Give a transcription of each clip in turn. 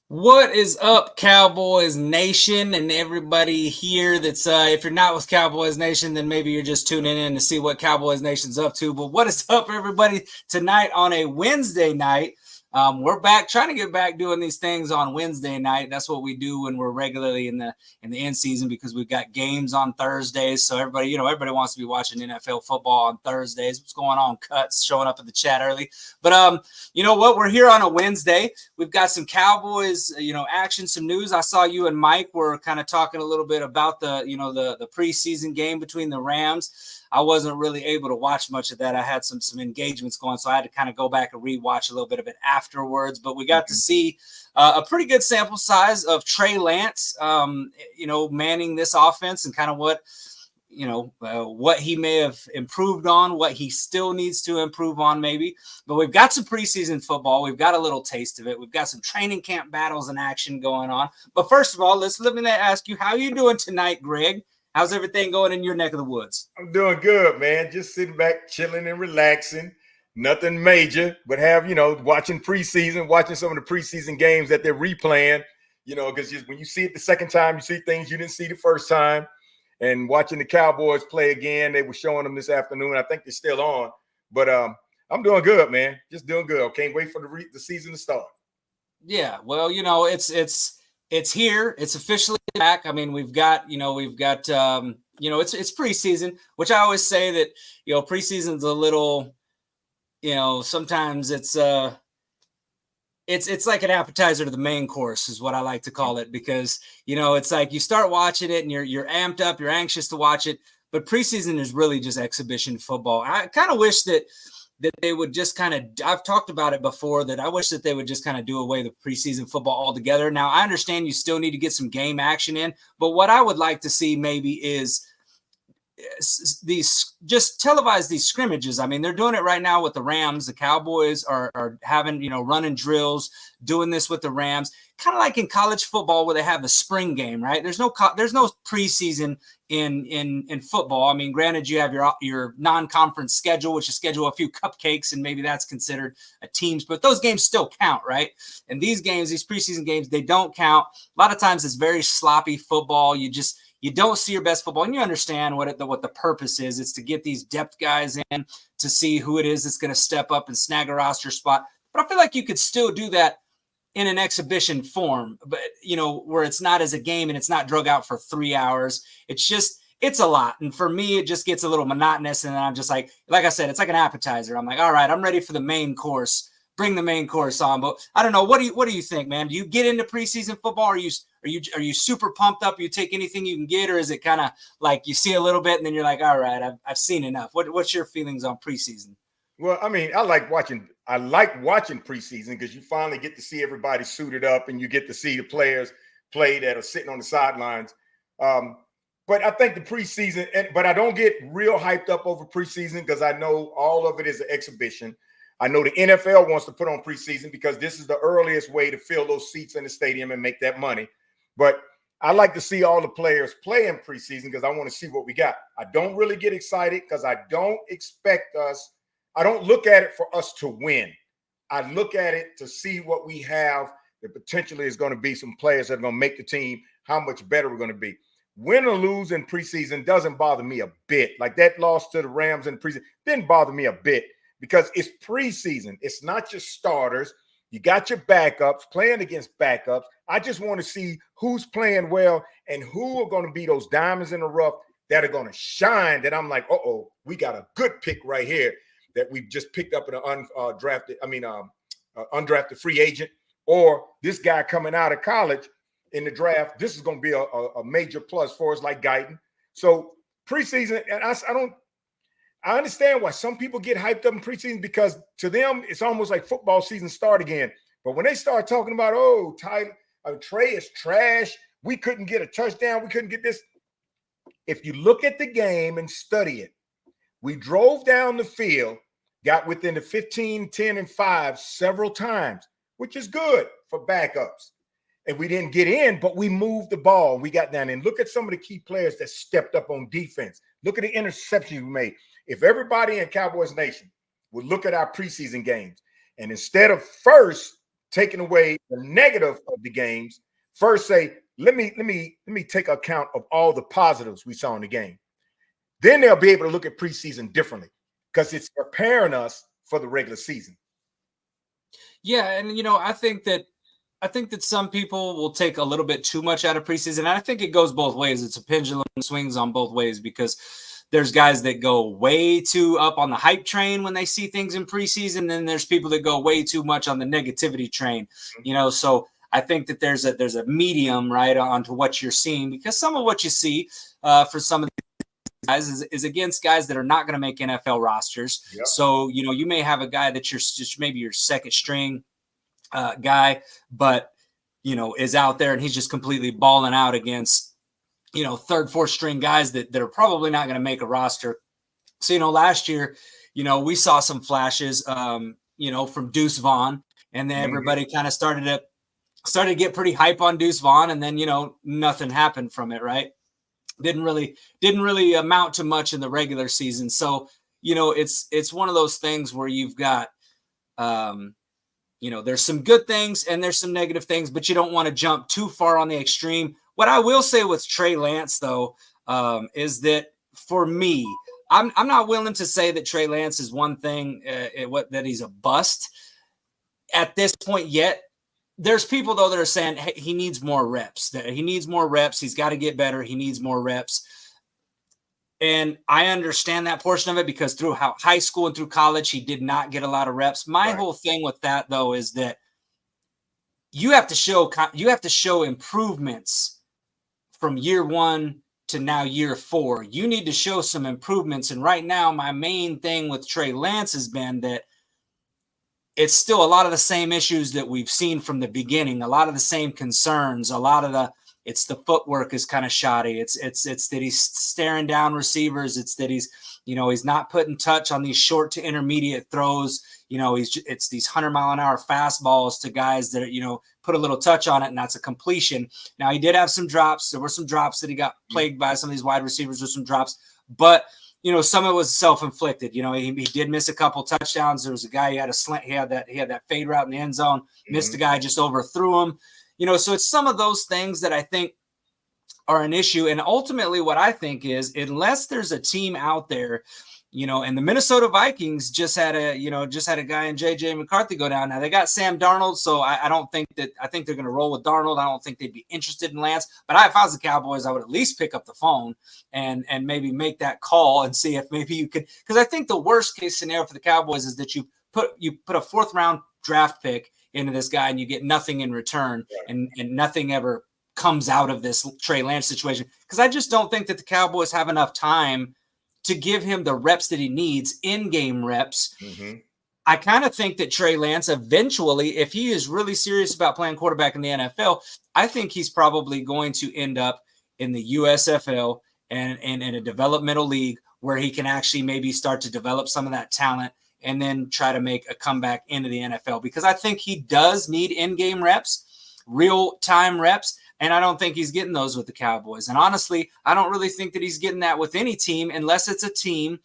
What is up, Cowboys Nation, and everybody here that's, if you're not with Cowboys Nation, then maybe you're just tuning in to see what Cowboys Nation's up to. But what is up, everybody, tonight on a Wednesday night? We're back, trying to get back doing these things on Wednesday night. That's what we do when we're regularly in the end season, because we've got games on Thursdays. So everybody wants to be watching NFL football on Thursdays. What's going on? Cuts showing up in the chat early. But you know what? We're here on a Wednesday. We've got some Cowboys, action, some news. I saw you and Mike were kind of talking a little bit about the preseason game between the Rams. I wasn't really able to watch much of that. I had some engagements going, so I had to kind of go back and rewatch a little bit of it afterwards. But we got to see a pretty good sample size of Trey Lance, manning this offense, and kind of what he may have improved on, what he still needs to improve on maybe. But we've got some preseason football. We've got a little taste of it. We've got some training camp battles and action going on. But first of all, let me ask you, how are you doing tonight, Greg? How's everything going in your neck of the woods? I'm doing good, man. Just sitting back, chilling and relaxing. Nothing major, but watching preseason, watching some of the preseason games that they're replaying, because when you see it the second time, you see things you didn't see the first time. And watching the Cowboys play again, they were showing them this afternoon. I think they're still on. But I'm doing good, man. Just doing good. I can't wait for the season to start. Yeah, well, it's here. It's officially back. I mean, we've got it's preseason, which I always say that, preseason's a little, sometimes it's like an appetizer to the main course is what I like to call it, because, it's like you start watching it and you're amped up, you're anxious to watch it, but preseason is really just exhibition football. I kind of wish that they would just kind of, I've talked about it before, that I wish that they would just kind of do away with preseason football altogether. Now, I understand you still need to get some game action in, but what I would like to see maybe is these, just televise these scrimmages. I mean, they're doing it right now with the Rams. The Cowboys are having, running drills, doing this with the Rams, kind of like in college football where they have the spring game, right? There's no preseason in football. I mean, granted, you have your non-conference schedule, which is schedule a few cupcakes, and maybe that's considered a teams, but those games still count, right? And these games, these preseason games, they don't count. A lot of times it's very sloppy football. You don't see your best football, and you understand what the purpose is. It's to get these depth guys in to see who it is that's going to step up and snag a roster spot. But I feel like you could still do that in an exhibition form, but where it's not as a game and it's not drug out for 3 hours. It's a lot. And for me, it just gets a little monotonous. And then I'm just like I said, it's like an appetizer. I'm like, all right, I'm ready for the main course. Bring the main course on. But I don't know. What do you think, man? Do you get into preseason football? Are you super pumped up? You take anything you can get, or is it kind of like you see a little bit and then you're like, all right, I've seen enough? What's your feelings on preseason? Well, I mean, I like watching preseason because you finally get to see everybody suited up and you get to see the players play that are sitting on the sidelines. But I think the preseason, but I don't get real hyped up over preseason because I know all of it is an exhibition. I know the NFL wants to put on preseason because this is the earliest way to fill those seats in the stadium and make that money. But I like to see all the players play in preseason because I want to see what we got. I don't really get excited because I don't look at it for us to win. I look at it to see what we have that potentially is going to be some players that are going to make the team, how much better we're going to be. Win or lose in preseason doesn't bother me a bit. Like that loss to the Rams in preseason didn't bother me a bit because it's preseason. It's not just starters. You got your backups playing against backups. I just want to see who's playing well and who are going to be those diamonds in the rough that are going to shine, that I'm like, we got a good pick right here that we've just picked up an undrafted free agent, or this guy coming out of college in the draft. This is going to be a major plus for us, like Guyton. So preseason, and I understand why some people get hyped up in preseason because to them it's almost like football season start again. But when they start talking about, Trey is trash, we couldn't get a touchdown, we couldn't get this. If you look at the game and study it, we drove down the field, got within the 15, 10, and 5 several times, which is good for backups. And we didn't get in, but we moved the ball. We got down in. Look at some of the key players that stepped up on defense. Look at the interceptions we made. If everybody in Cowboys Nation would look at our preseason games, and instead of first taking away the negative of the games. First, say, let me take account of all the positives we saw in the game. Then they'll be able to look at preseason differently because it's preparing us for the regular season. Yeah, and I think that some people will take a little bit too much out of preseason. And I think it goes both ways. It's a pendulum swings on both ways because there's guys that go way too up on the hype train when they see things in preseason. Then there's people that go way too much on the negativity train, so I think that there's a medium right onto what you're seeing, because some of what you see for some of these guys is against guys that are not going to make NFL rosters. Yep. So, you may have a guy that you're just maybe your second string guy, but is out there and he's just completely balling out against third, fourth string guys that are probably not going to make a roster. So last year we saw some flashes from Deuce Vaughn, and then everybody kind of started to get pretty hype on Deuce Vaughn, and then nothing happened from it, right? Didn't really amount to much in the regular season. So it's one of those things where you've got there's some good things and there's some negative things, but you don't want to jump too far on the extreme. What I will say with Trey Lance, though, is that for me, I'm not willing to say that Trey Lance is one thing, that he's a bust at this point yet. There's people, though, that are saying, hey, he needs more reps. He needs more reps. He's got to get better. He needs more reps. And I understand that portion of it because through high school and through college, he did not get a lot of reps. My whole thing with that, though, is that you have to show improvements from year one to now year 4. You need to show some improvements. And right now, my main thing with Trey Lance has been that it's still a lot of the same issues that we've seen from the beginning, a lot of the same concerns, it's the footwork is kind of shoddy. It's that he's staring down receivers. It's that he's not putting touch on these short to intermediate throws. It's these 100-mile-an-hour fastballs to guys that put a little touch on it, and that's a completion. Now, he did have some drops. There were some drops that he got plagued by. Some of these wide receivers with some drops, but some of it was self-inflicted. He did miss a couple touchdowns. There was a guy, he had a slant, he had that fade route in the end zone, missed a guy, just overthrew him. So it's some of those things that I think are an issue. And ultimately what I think is, unless there's a team out there, and the Minnesota Vikings just had a guy in JJ McCarthy go down. Now they got Sam Darnold. So I think they're going to roll with Darnold. I don't think they'd be interested in Lance, but if I was the Cowboys, I would at least pick up the phone and maybe make that call and see if maybe you could, because I think the worst case scenario for the Cowboys is that you put a 4th round draft pick into this guy and you get nothing in return, and nothing ever comes out of this Trey Lance situation. Because I just don't think that the Cowboys have enough time to give him the reps that he needs, in-game reps. Mm-hmm. I kind of think that Trey Lance eventually, if he is really serious about playing quarterback in the NFL, I think he's probably going to end up in the USFL and in a developmental league where he can actually maybe start to develop some of that talent and then try to make a comeback into the NFL, because I think he does need in-game reps, real-time reps, and I don't think he's getting those with the Cowboys. And honestly, I don't really think that he's getting that with any team, unless it's a team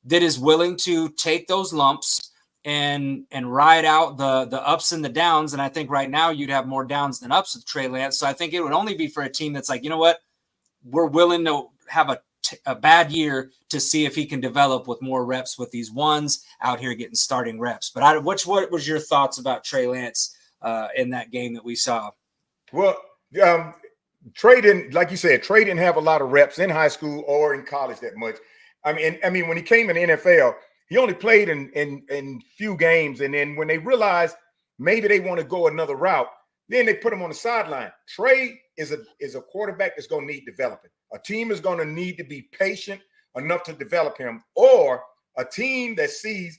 that is willing to take those lumps and ride out the ups and the downs. And I think right now you'd have more downs than ups with Trey Lance. So I think it would only be for a team that's like, you know what, we're willing to have a bad year to see if he can develop with more reps with these ones out here getting starting reps. But what was your thoughts about Trey Lance in that game that we saw? Well, Trey didn't, like you said, Trey didn't have a lot of reps in high school or in college that much. I mean, when he came in the NFL, he only played in few games. And then when they realized maybe they want to go another route, then they put him on the sideline. Trey is a quarterback that's going to need developing. A team is going to need to be patient enough to develop him, or a team that sees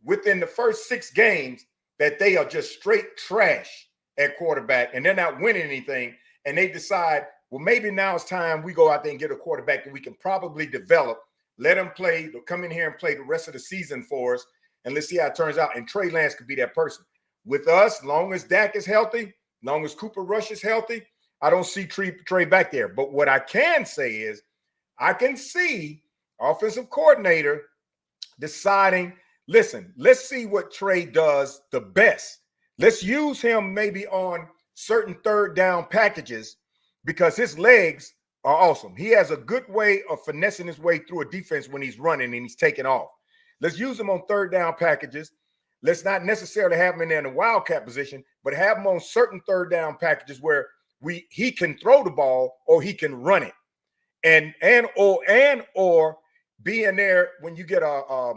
within the first 6 games that they are just straight trash at quarterback and they're not winning anything, and they decide, well, maybe now it's time we go out there and get a quarterback that we can probably develop, let him play, come in here and play the rest of the season for us, and let's see how it turns out. And Trey Lance could be that person. With us, long as Dak is healthy, long as Cooper Rush is healthy, I don't see Trey back there. But what I can say is I can see offensive coordinator deciding, listen, let's see what Trey does the best. Let's use him maybe on certain third down packages because his legs are awesome. He has a good way of finessing his way through a defense when he's running and he's taking off. Let's use him on third down packages. Let's not necessarily have him in there in the wildcat position, but have him on certain third down packages where he can throw the ball or he can run it, or be in there when you get a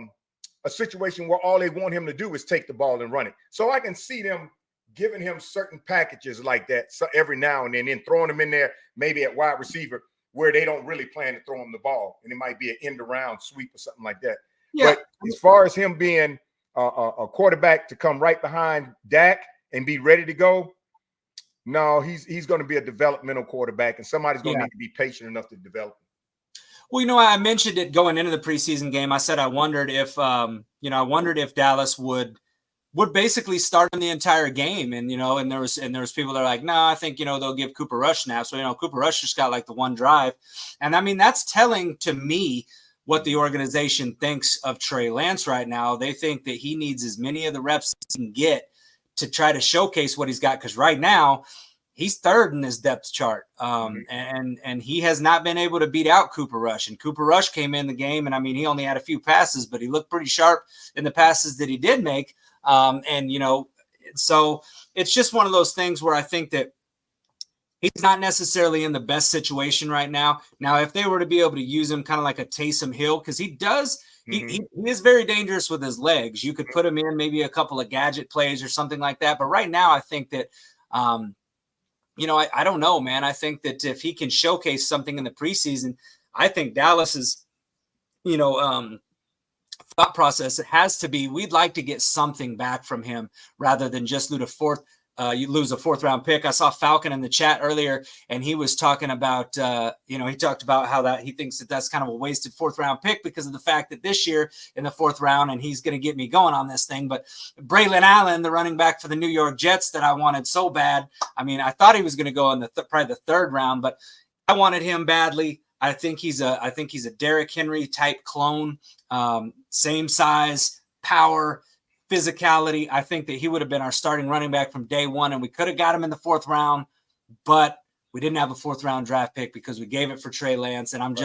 situation where all they want him to do is take the ball and run it. So I can see them giving him certain packages like that so every now and then throwing him in there maybe at wide receiver where they don't really plan to throw him the ball, and it might be an end around sweep or something like that. Yeah. But as far as him being a quarterback to come right behind Dak and be ready to go, no, he's going to be a developmental quarterback, and somebody's going to need to be patient enough to develop him. Well, I mentioned it going into the preseason game. I said I wondered if Dallas would basically start in the entire game, and and there was people that are like, no, I think they'll give Cooper Rush snaps. So Cooper Rush just got like the one drive, and I mean that's telling to me what the organization thinks of Trey Lance right now. They think that he needs as many of the reps as he can get to try to showcase what he's got, because right now he's third in his depth chart, and he has not been able to beat out Cooper Rush. And Cooper Rush came in the game, and I mean he only had a few passes, but he looked pretty sharp in the passes that he did make. So it's just one of those things where I think that he's not necessarily in the best situation right now. Now, if they were to be able to use him kind of like a Taysom Hill, because he does, he is very dangerous with his legs. You could put him in maybe a couple of gadget plays or something like that. But right now, I think that, I don't know, man. I think that if he can showcase something in the preseason, I think Dallas's, thought process has to be, we'd like to get something back from him rather than just lose a fourth round pick. I saw Falcon in the chat earlier, and he was talking about, he talked about how that he thinks that that's kind of a wasted fourth round pick because of the fact that this year in the fourth round, and he's going to get me going on this thing, but Braylon Allen, the running back for the New York Jets that I wanted so bad. I mean, I thought he was going to go in probably the third round, but I wanted him badly. I think he's a Derrick Henry type clone, same size, power, physicality. I think that he would have been our starting running back from day one, and we could have got him in the fourth round, but we didn't have a fourth round draft pick because we gave it for Trey Lance. And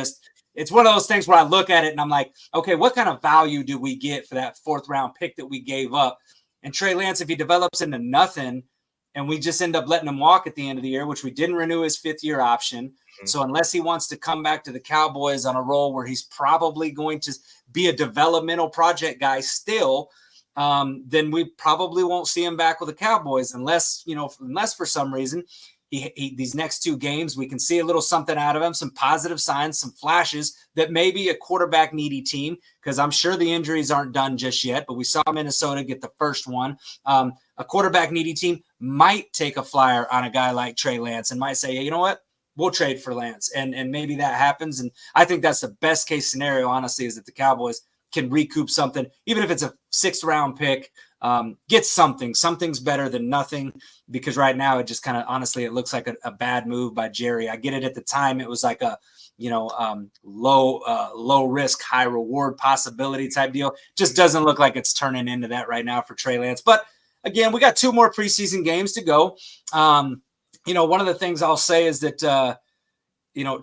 it's one of those things where I look at it and I'm like, okay, what kind of value do we get for that fourth round pick that we gave up? And Trey Lance, if he develops into nothing and we just end up letting him walk at the end of the year, which we didn't renew his fifth year option. So unless he wants to come back to the Cowboys on a role where he's probably going to be a developmental project guy still, then we probably won't see him back with the Cowboys unless for some reason these next two games we can see a little something out of him, some positive signs, some flashes that maybe a quarterback needy team, because I'm sure the injuries aren't done just yet, but we saw Minnesota get the first one. A quarterback needy team might take a flyer on a guy like Trey Lance and might say, hey, you know what? We'll trade for Lance. And maybe that happens. And I think that's the best case scenario, honestly, is that the Cowboys can recoup something, even if it's a sixth round pick, get something. Something's better than nothing, because right now it just kind of, honestly, it looks like a bad move by Jerry. I get it. At the time, it was like a, low risk, high reward possibility type deal. Just doesn't look like it's turning into that right now for Trey Lance. But again, we got two more preseason games to go. One of the things I'll say is that,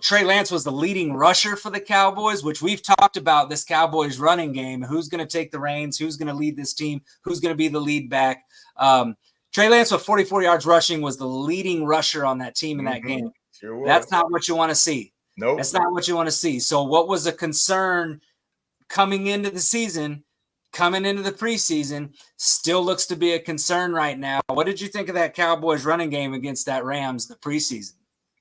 Trey Lance was the leading rusher for the Cowboys, which we've talked about this Cowboys running game. Who's going to take the reins? Who's going to lead this team? Who's going to be the lead back? Trey Lance with 44 yards rushing was the leading rusher on that team in that game. Sure was. That's not what you want to see. Nope. That's not what you want to see. So what was a concern coming into the season, coming into the preseason, still looks to be a concern right now. What did you think of that Cowboys running game against that Rams the preseason?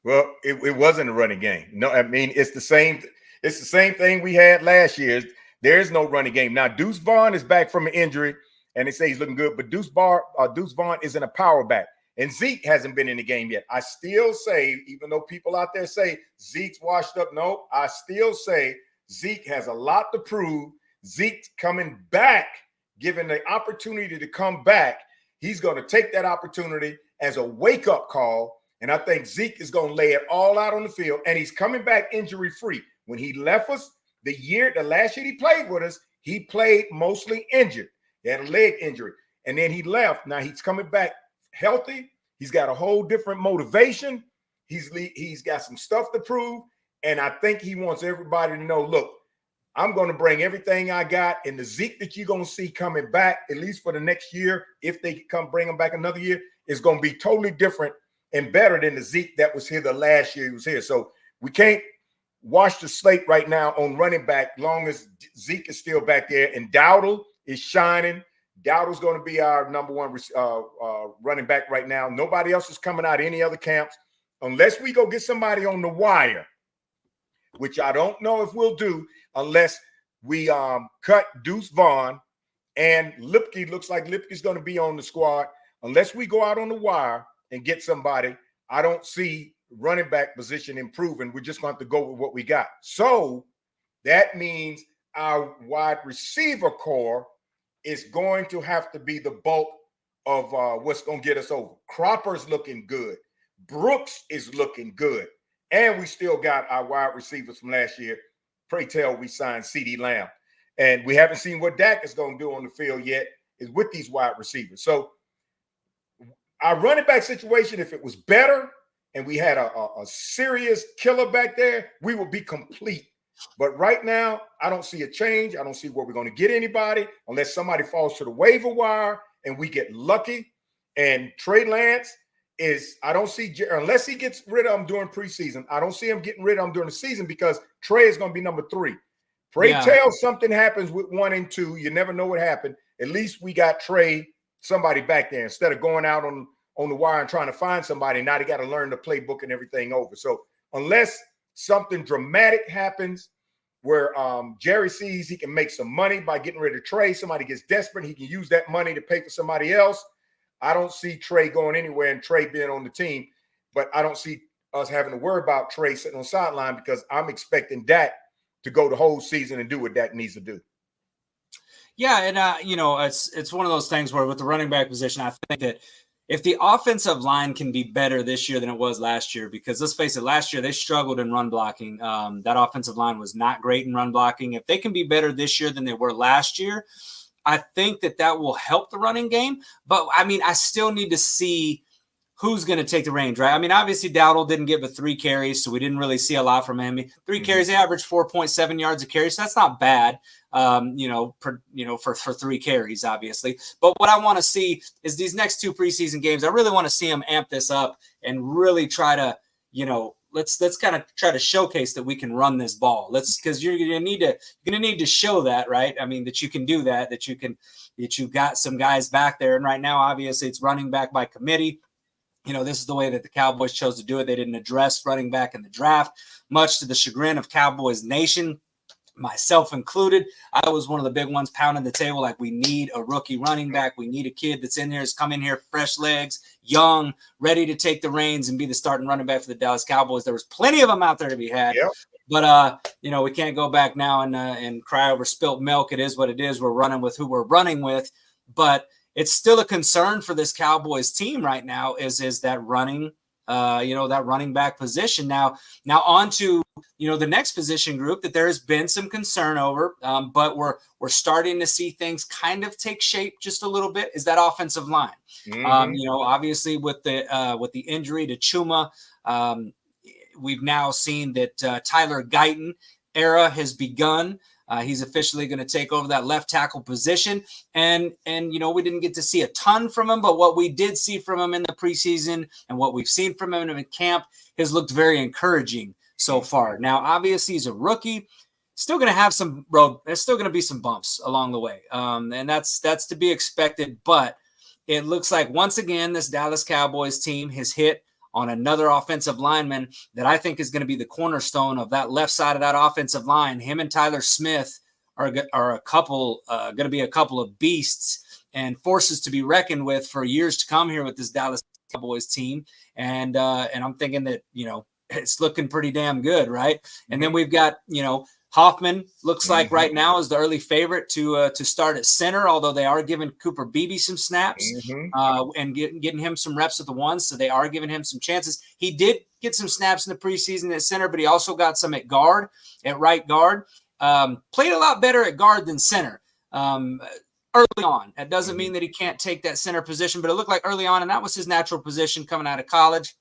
Well, it wasn't a running game. No, I mean, it's the same thing we had last year. There is no running game. Now, Deuce Vaughn is back from an injury, and they say he's looking good, but Deuce Vaughn isn't a power back. And Zeke hasn't been in the game yet. I still say, even though people out there say Zeke's washed up, no, I still say Zeke has a lot to prove. Zeke's coming back, given the opportunity to come back. He's going to take that opportunity as a wake-up call. And I think Zeke is going to lay it all out on the field, and he's coming back injury-free. When he left us the last year he played with us, he played mostly injured. He had a leg injury. and then he left. Now he's coming back healthy. He's got a whole different motivation. He's got some stuff to prove, and I think he wants everybody to know, look, I'm going to bring everything I got, and the Zeke that you're going to see coming back, at least for the next year, if they come bring him back another year, is going to be totally different and better than the Zeke that was here the last year he was here. So we can't wash the slate right now on running back long as Zeke is still back there, and Dowdle is shining. Dowdle's going to be our number one running back right now. Nobody else is coming out of any other camps unless we go get somebody on the wire, which I don't know if we'll do unless we cut Deuce Vaughn, and Lipke looks like Lipke's going to be on the squad. Unless we go out on the wire and get somebody, I don't see running back position improving. We're just going to have to go with what we got. So that means our wide receiver core is going to have to be the bulk of what's going to get us over. Cropper's looking good. Brooks is looking good. And we still got our wide receivers from last year. Pray tell we signed CeeDee Lamb. And we haven't seen what Dak is going to do on the field yet is with these wide receivers. So our running back situation, if it was better and we had a serious killer back there, we would be complete. But right now, I don't see a change. I don't see where we're going to get anybody unless somebody falls to the waiver wire and we get lucky. And Trey Lance I don't see, unless he gets rid of him during preseason, I don't see him getting rid of him during the season because Trey is going to be number 3. Pray tell something happens with 1 and 2. You never know what happened. At least we got Trey, somebody back there, instead of going out on the wire and trying to find somebody. Now they got to learn the playbook and everything over. So unless something dramatic happens where Jerry sees he can make some money by getting rid of Trey, somebody gets desperate, he can use that money to pay for somebody else. I don't see Trey going anywhere and Trey being on the team, but I don't see us having to worry about Trey sitting on the sideline because I'm expecting Dak to go the whole season and do what Dak needs to do. Yeah, and it's one of those things where with the running back position, I think that if the offensive line can be better this year than it was last year, because let's face it, last year they struggled in run blocking. That offensive line was not great in run blocking. If they can be better this year than they were last year, I think that will help the running game. But, I mean, I still need to see who's going to take the reins, right? I mean, obviously Dowdle didn't get but 3 carries, so we didn't really see a lot from him. 3 carries, they averaged 4.7 yards a carry, so that's not bad, for 3 carries, obviously. But what I want to see is these next 2 preseason games, I really want to see them amp this up and really try to, let's kind of try to showcase that we can run this ball. Because you're gonna need to show that, right? I mean, that you can do that, that you've got some guys back there. And right now, obviously, it's running back by committee. This is the way that the Cowboys chose to do it. They didn't address running back in the draft, much to the chagrin of Cowboys Nation, myself included. I was one of the big ones pounding the table like we need a rookie running back. We need a kid that's in here, has come in here, fresh legs, young, ready to take the reins and be the starting running back for the Dallas Cowboys. There was plenty of them out there to be had. Yep. But, we can't go back now and cry over spilt milk. It is what it is. We're running with who we're running with. But it's still a concern for this Cowboys team right now is that running that running back position. Now on to, the next position group that there has been some concern over, but we're starting to see things kind of take shape just a little bit, is that offensive line. Obviously with the injury to Chuma, we've now seen that Tyler Guyton era has begun. He's officially going to take over that left tackle position. And we didn't get to see a ton from him, but what we did see from him in the preseason and what we've seen from him in camp has looked very encouraging so far. Now, obviously, he's a rookie. Still going to have some road. There's still going to be some bumps along the way. And that's to be expected. But it looks like, once again, this Dallas Cowboys team has hit on another offensive lineman that I think is going to be the cornerstone of that left side of that offensive line. Him and Tyler Smith are a couple, going to be a couple of beasts and forces to be reckoned with for years to come here with this Dallas Cowboys team. And I'm thinking that, it's looking pretty damn good, right? And then we've got, Hoffman looks like right now is the early favorite to start at center, although they are giving Cooper Beebe some snaps and getting him some reps at the ones, so they are giving him some chances. He did get some snaps in the preseason at center, but he also got some at right guard. Played a lot better at guard than center. early on. That doesn't mean that he can't take that center position, but it looked like early on, and that was his natural position coming out of college.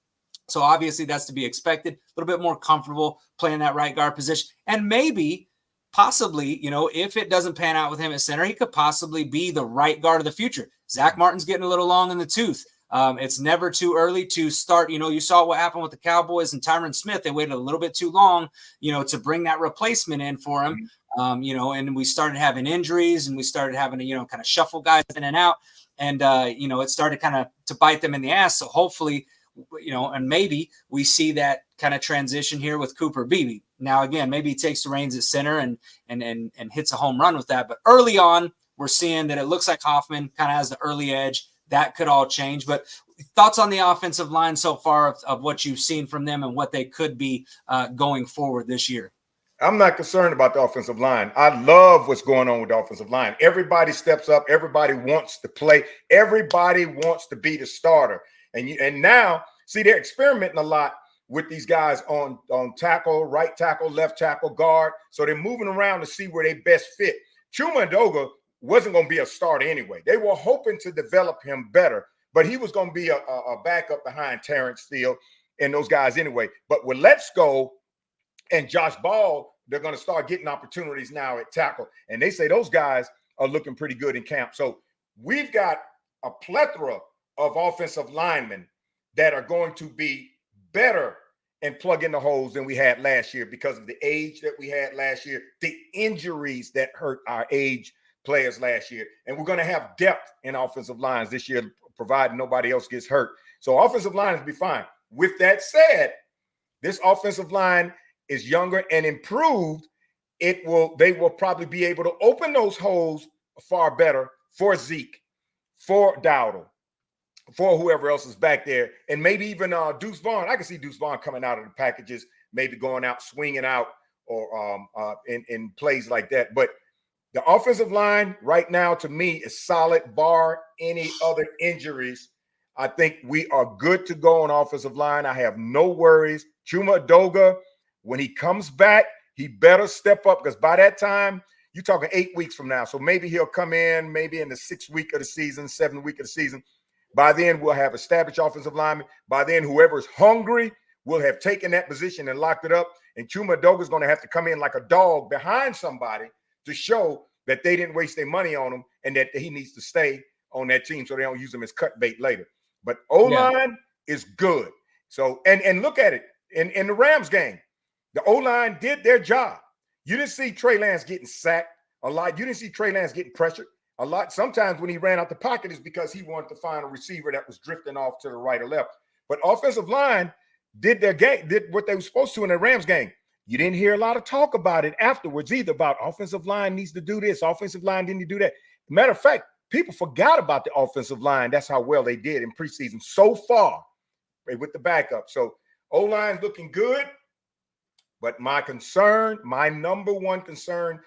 So obviously that's to be expected. A little bit more comfortable playing that right guard position. And maybe, possibly, if it doesn't pan out with him at center, he could possibly be the right guard of the future. Zach Martin's getting a little long in the tooth. It's never too early to start. You saw what happened with the Cowboys and Tyron Smith. They waited a little bit too long, to bring that replacement in for him. And we started having injuries and we started having to, kind of shuffle guys in and out. And, it started kind of to bite them in the ass. So hopefully, and maybe we see that kind of transition here with Cooper Beebe. Now, again, maybe he takes the reins at center and hits a home run with that. But early on, we're seeing that it looks like Hoffman kind of has the early edge. That could all change. But thoughts on the offensive line so far of what you've seen from them and what they could be going forward this year? I'm not concerned about the offensive line. I love what's going on with the offensive line. Everybody steps up. Everybody wants to play. Everybody wants to be the starter. And now, see, they're experimenting a lot with these guys on tackle, right tackle, left tackle, guard. So they're moving around to see where they best fit. Chuma Ndoga wasn't going to be a starter anyway. They were hoping to develop him better, but he was going to be a backup behind Terrence Steele and those guys anyway. But with Let's Go and Josh Ball, they're going to start getting opportunities now at tackle. And they say those guys are looking pretty good in camp. So we've got a plethora of offensive linemen that are going to be better and plug in the holes than we had last year because of the age that we had last year, the injuries that hurt our age players last year. And we're going to have depth in offensive lines this year, provided nobody else gets hurt. So offensive lines will be fine. With that said, this offensive line is younger and improved. They will probably be able to open those holes far better for Zeke, for Dowdle, for whoever else is back there, and maybe even Deuce Vaughn. I can see Deuce Vaughn coming out of the packages, maybe going out, swinging out, or in plays like that. But the offensive line right now, to me, is solid, bar any other injuries. I think we are good to go on offensive line. I have no worries. Chuma Ndoga, when he comes back, he better step up because by that time, you're talking 8 weeks from now. So maybe he'll come in maybe in the 6th week of the season, 7th week of the season. By then, we'll have established offensive linemen. By then, whoever's hungry will have taken that position and locked it up. And Chuma Ndoga is going to have to come in like a dog behind somebody to show that they didn't waste their money on him and that he needs to stay on that team so they don't use him as cut bait later. But O-line is good. So, and look at it. In the Rams game, the O-line did their job. You didn't see Trey Lance getting sacked a lot. You didn't see Trey Lance getting pressured a lot. Sometimes when he ran out the pocket is because he wanted to find a receiver that was drifting off to the right or left. But offensive line did what they were supposed to in the Rams game. You didn't hear a lot of talk about it afterwards either, about offensive line needs to do this, offensive line didn't do that. Matter of fact, people forgot about the offensive line. That's how well they did in preseason so far with the backup. So O-line looking good. But my number one concern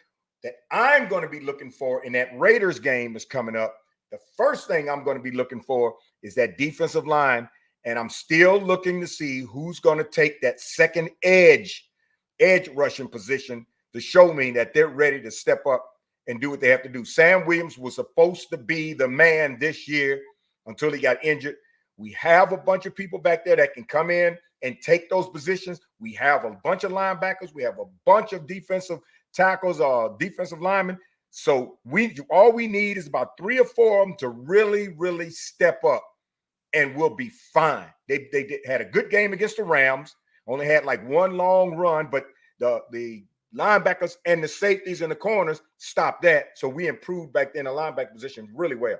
that I'm going to be looking for in that Raiders game is coming up. The first thing I'm going to be looking for is that defensive line. And I'm still looking to see who's going to take that second edge rushing position to show me that they're ready to step up and do what they have to do. Sam Williams was supposed to be the man this year until he got injured. We have a bunch of people back there that can come in and take those positions. We have a bunch of linebackers. We have a bunch of defensive tackles, defensive linemen. So all we need is about 3 or 4 of them to really, really step up, and we'll be fine. They had a good game against the Rams. Only had like one long run, but the linebackers and the safeties and the corners stopped that. So we improved back then the linebacker position really well.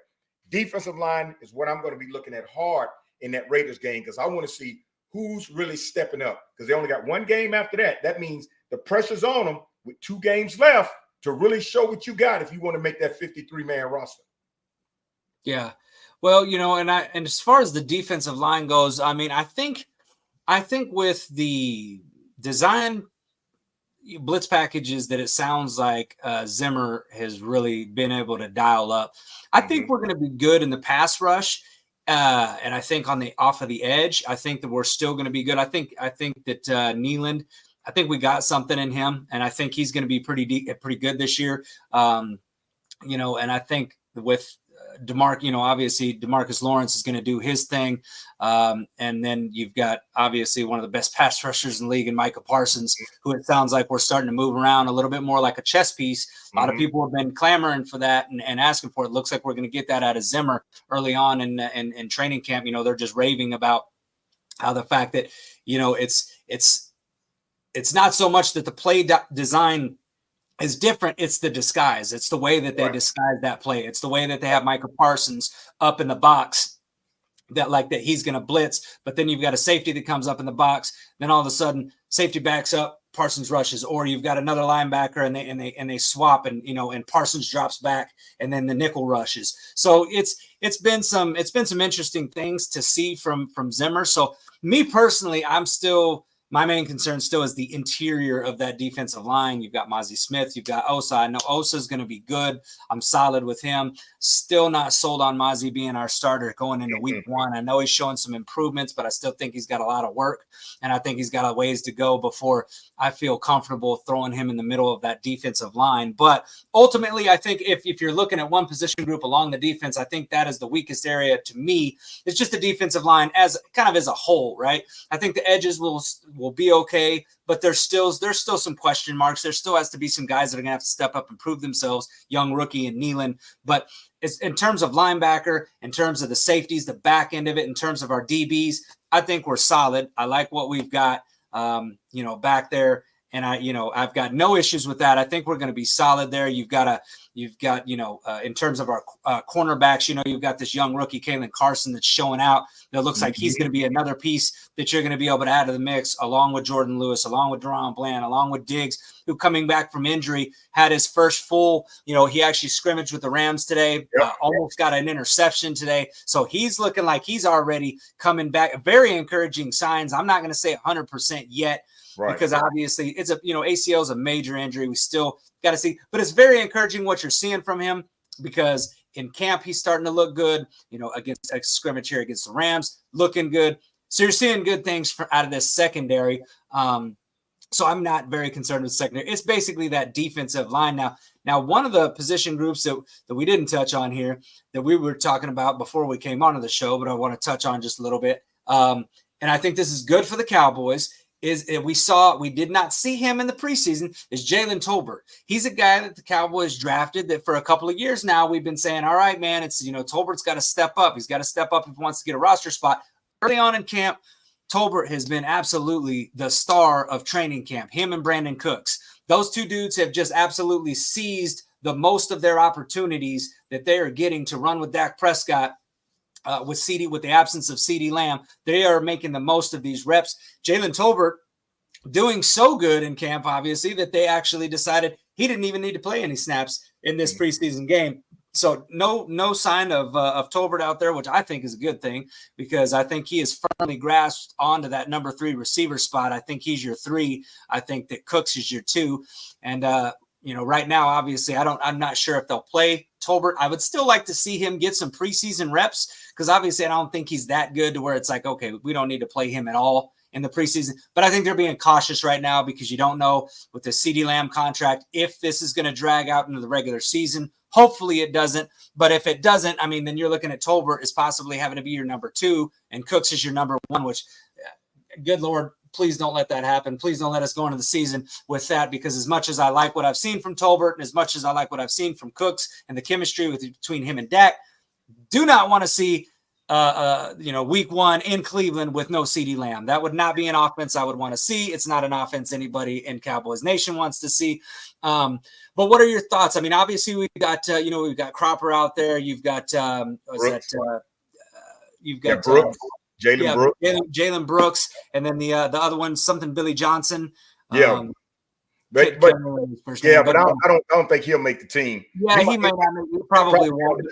Defensive line is what I'm going to be looking at hard in that Raiders game because I want to see who's really stepping up because they only got one game after that. That means the pressure's on them with 2 games left to really show what you got if you want to make that 53-man roster. Yeah. Well, and as far as the defensive line goes, I mean, I think with the design blitz packages that it sounds like Zimmer has really been able to dial up, I think we're going to be good in the pass rush. And I think off of the edge, I think that we're still going to be good. I think that Nealand, I think we got something in him, and I think he's going to be pretty good this year. And I think with obviously DeMarcus Lawrence is going to do his thing. And then you've got obviously one of the best pass rushers in the league in Micah Parsons, who it sounds like we're starting to move around a little bit more like a chess piece. A lot of people have been clamoring for that and asking for it. Looks like we're going to get that out of Zimmer early on in training camp. They're just raving about how the fact that, it's not so much that the play design is different. It's the disguise. It's the way that they disguise that play. It's the way that they have Micah Parsons up in the box that he's going to blitz, but then you've got a safety that comes up in the box. Then all of a sudden safety backs up, Parsons rushes, or you've got another linebacker and they swap and Parsons drops back and then the nickel rushes. So it's been some interesting things to see from Zimmer. So me personally, my main concern still is the interior of that defensive line. You've got Mozzie Smith. You've got Osa. I know Osa's going to be good. I'm solid with him. Still not sold on Mozzie being our starter going into week 1. I know he's showing some improvements, but I still think he's got a lot of work, and I think he's got a ways to go before I feel comfortable throwing him in the middle of that defensive line. But ultimately, I think if you're looking at one position group along the defense, I think that is the weakest area to me. It's just the defensive line as a whole, right? I think the edges will be okay, but there's still some question marks. There still has to be some guys that are going to have to step up and prove themselves, young rookie and Nealon. But it's, in terms of linebacker, in terms of the safeties, the back end of it, in terms of our DBs, I think we're solid. I like what we've got, back there. And I've got no issues with that. I think we're going to be solid there. You've got in terms of our cornerbacks, you've got this young rookie, Kalen Carson, that's showing out. That looks like he's going to be another piece that you're going to be able to add to the mix, along with Jordan Lewis, along with Deron Bland, along with Diggs, who coming back from injury had his first full, he actually scrimmaged with the Rams today, almost got an interception today. So he's looking like he's already coming back. Very encouraging signs. I'm not going to say 100% yet. Right. Because obviously it's ACL is a major injury. We still got to see, but it's very encouraging what you're seeing from him, because in camp, he's starting to look good, against a scrimmage here against the Rams, looking good. So you're seeing good things out of this secondary. So I'm not very concerned with secondary. It's basically that defensive line. Now, one of the position groups that we didn't touch on here that we were talking about before we came onto the show, but I want to touch on just a little bit. And I think this is good for the Cowboys. We did not see him in the preseason, is Jalen Tolbert. He's a guy that the Cowboys drafted that for a couple of years now we've been saying, all right, man, it's, Tolbert's got to step up. He's got to step up if he wants to get a roster spot. Early on in camp, Tolbert has been absolutely the star of training camp, him and Brandon Cooks. Those two dudes have just absolutely seized the most of their opportunities that they are getting to run with Dak Prescott. With the absence of CeeDee Lamb, they are making the most of these reps. Jalen Tolbert doing so good in camp, obviously, that they actually decided he didn't even need to play any snaps in this preseason game. So no sign of Tolbert out there, which I think is a good thing, because I think he is firmly grasped onto that number 3 receiver spot. I think he's your 3. I think that Cooks is your 2. And right now, obviously, I'm not sure if they'll play Tolbert. I would still like to see him get some preseason reps, because obviously I don't think he's that good to where it's like, okay, we don't need to play him at all in the preseason. But I think they're being cautious right now, because you don't know with the CeeDee Lamb contract if this is going to drag out into the regular season. Hopefully it doesn't. But if it doesn't, then you're looking at Tolbert as possibly having to be your number 2 and Cooks is your number 1, which, good Lord, please don't let that happen. Please don't let us go into the season with that, because as much as I like what I've seen from Tolbert and as much as I like what I've seen from Cooks and the chemistry between him and Dak, do not want to see week 1 in Cleveland with no CeeDee Lamb. That would not be an offense I would want to see. It's not an offense anybody in Cowboys Nation wants to see. But what are your thoughts? Obviously we've got we've got Cropper out there. You've got Brooks. Jalen Brooks, and then the other one, something Billy Johnson. But I don't think he'll make the team. Yeah, he might not. He probably won't.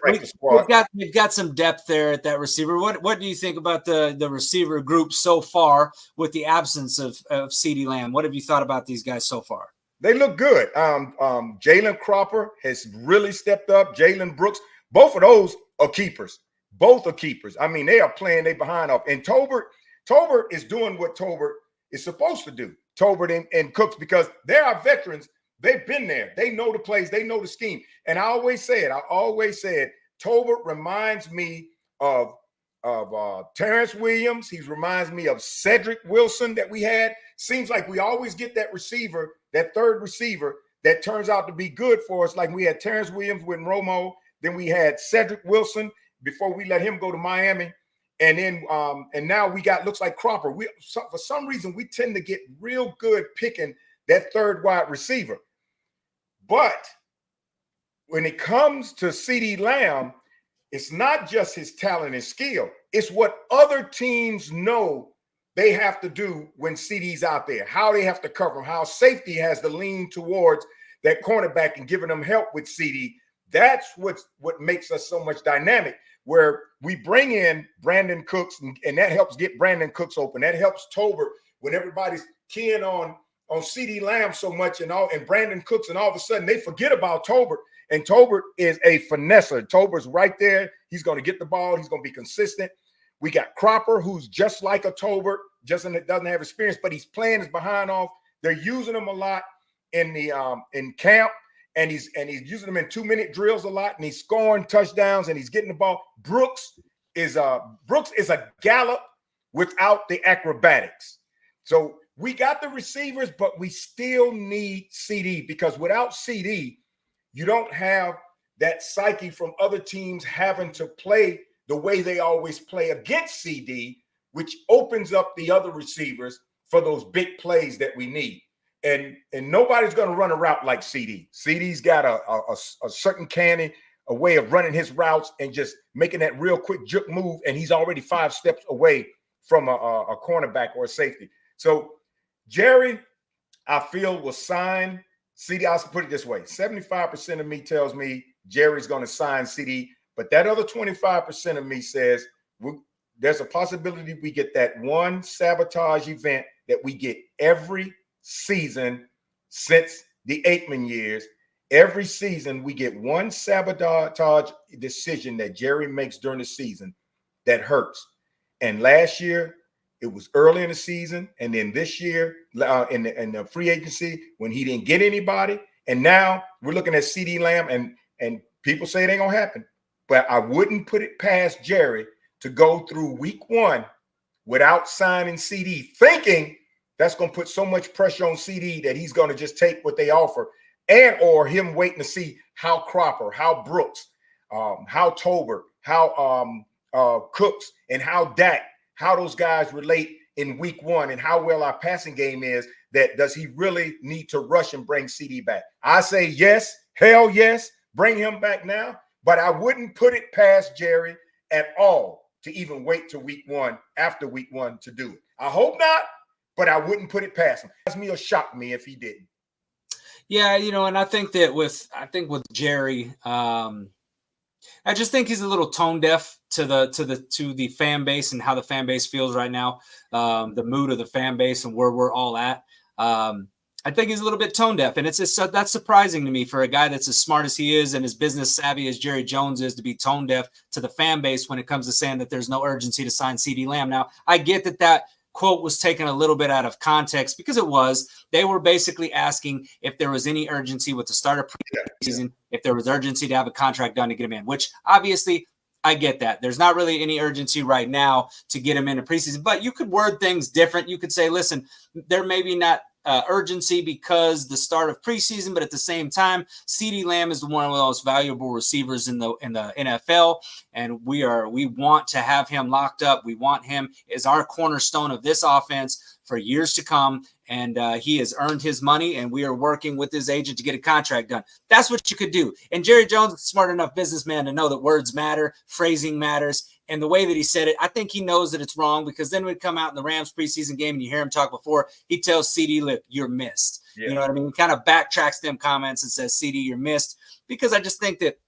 We've got some depth there at that receiver. What do you think about the receiver group so far with the absence of CeeDee Lamb? What have you thought about these guys so far? They look good. Jalen Cropper has really stepped up. Jalen Brooks, both of those are keepers. Both are keepers. They are playing their behind off. And Tolbert is doing what Tolbert is supposed to do. Tolbert and Cooks, because they are veterans They've been there. They know the plays. They know the scheme. And I always said, Tolbert reminds me of Terrence Williams. He reminds me of Cedric Wilson that we had. Seems like we always get that receiver, that third receiver that turns out to be good for us. Like we had Terrence Williams with Romo. Then we had Cedric Wilson before we let him go to Miami. And then and now we got, looks like Cropper. For some reason, we tend to get real good picking that third wide receiver. But when it comes to CeeDee Lamb, it's not just his talent and skill. It's what other teams know they have to do when CeeDee's out there, how they have to cover him, how safety has to lean towards that cornerback and giving them help with CeeDee. That's what makes us so much dynamic, where we bring in Brandon Cooks, and that helps get Brandon Cooks open. That helps Tolbert when everybody's keying on CeeDee Lamb so much and Brandon Cooks, and all of a sudden they forget about Tolbert. And Tolbert is a finesser. Tolbert's right there. He's going to get the ball. He's going to be consistent. We got Cropper, who's just like a Tolbert, doesn't have experience, but he's playing his behind off. They're using him a lot in the in camp, and he's using them in 2-minute drills a lot, and he's scoring touchdowns and he's getting the ball. Brooks is a Gallup without the acrobatics. So we got the receivers, but we still need CeeDee, because without CeeDee, you don't have that psyche from other teams having to play the way they always play against CeeDee, which opens up the other receivers for those big plays that we need. And nobody's going to run a route like CeeDee. CeeDee's got a certain canny, a way of running his routes and just making that real quick juke move, and he's already 5 steps away from a cornerback or a safety. So Jerry, I feel, will sign CeeDee. I'll put it this way: 75% of me tells me Jerry's going to sign CeeDee, but that other 25% of me says there's a possibility we get that one sabotage event that we get every season since the Aikman years. Every season we get one sabotage decision that Jerry makes during the season that hurts. And last year it was early in the season, and then this year in the free agency when he didn't get anybody, and now we're looking at CeeDee Lamb, and people say it ain't gonna happen. But I wouldn't put it past Jerry to go through week 1 without signing CeeDee, thinking that's going to put so much pressure on CeeDee that he's going to just take what they offer, and or him waiting to see how Cropper, how Brooks, how Tolbert, how Cooks, and how Dak, how those guys relate in week 1, and how well our passing game is. That does he really need to rush and bring CeeDee back? I say yes, hell yes, bring him back now. But I wouldn't put it past Jerry at all to even wait till week 1, after week 1, to do it. I hope not, but I wouldn't put it past him. It'll shock me if he didn't. Yeah, and I think that with Jerry, I just think he's a little tone deaf to the fan base and how the fan base feels right now, the mood of the fan base and where we're all at. I think he's a little bit tone deaf, and that's surprising to me for a guy that's as smart as he is and as business savvy as Jerry Jones is, to be tone deaf to the fan base when it comes to saying that there's no urgency to sign CeeDee Lamb. Now, I get that quote was taken a little bit out of context, because it was. They were basically asking if there was any urgency with the start of preseason, if there was urgency to have a contract done to get him in, which obviously I get that. There's not really any urgency right now to get him into preseason, but you could word things different. You could say, listen, there may be not urgency because the start of preseason, but at the same time, CeeDee Lamb is one of the most valuable receivers in the NFL, and we want to have him locked up. We want him as our cornerstone of this offense for years to come, and he has earned his money, and we are working with his agent to get a contract done. That's what you could do. And Jerry Jones is a smart enough businessman to know that words matter, phrasing matters. And the way that he said it, I think he knows that it's wrong, because then we'd come out in the Rams preseason game and you hear him talk before, he tells CeeDee, look, you're missed. Yeah. You know what I mean? He kind of backtracks them comments and says, CeeDee, you're missed, because I just think that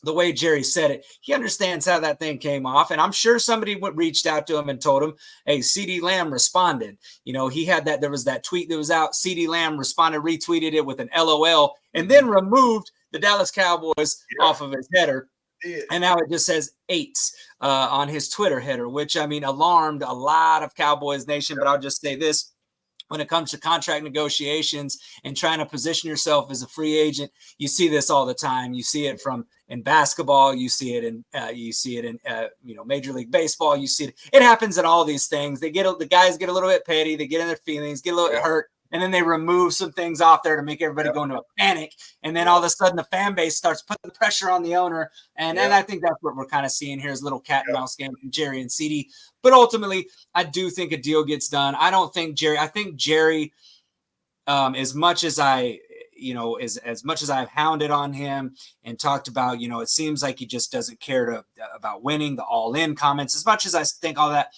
the way Jerry said it, he understands how that thing came off. And I'm sure somebody reached out to him and told him, hey, CeeDee Lamb responded. He had that, there was that tweet that was out. CeeDee Lamb responded, retweeted it with an LOL, and then removed the Dallas Cowboys off of his header. And now it just says 8 on his Twitter header, which, I mean, alarmed a lot of Cowboys Nation. But I'll just say this. when it comes to contract negotiations and trying to position yourself as a free agent. You see this all the time. You see it in basketball. You see it in Major League Baseball. You see it. It happens in all these things. The guys get a little bit petty. They get in their feelings, get a little bit hurt, and then they remove some things off there to make everybody go into a panic. And then all of a sudden the fan base starts putting pressure on the owner. And I think that's what we're kind of seeing here is a little cat and mouse game from Jerry and CD. But ultimately, I do think a deal gets done. I think Jerry, as much as I've hounded on him and talked about, it seems like he just doesn't care about winning, the all-in comments, as much as I think all that,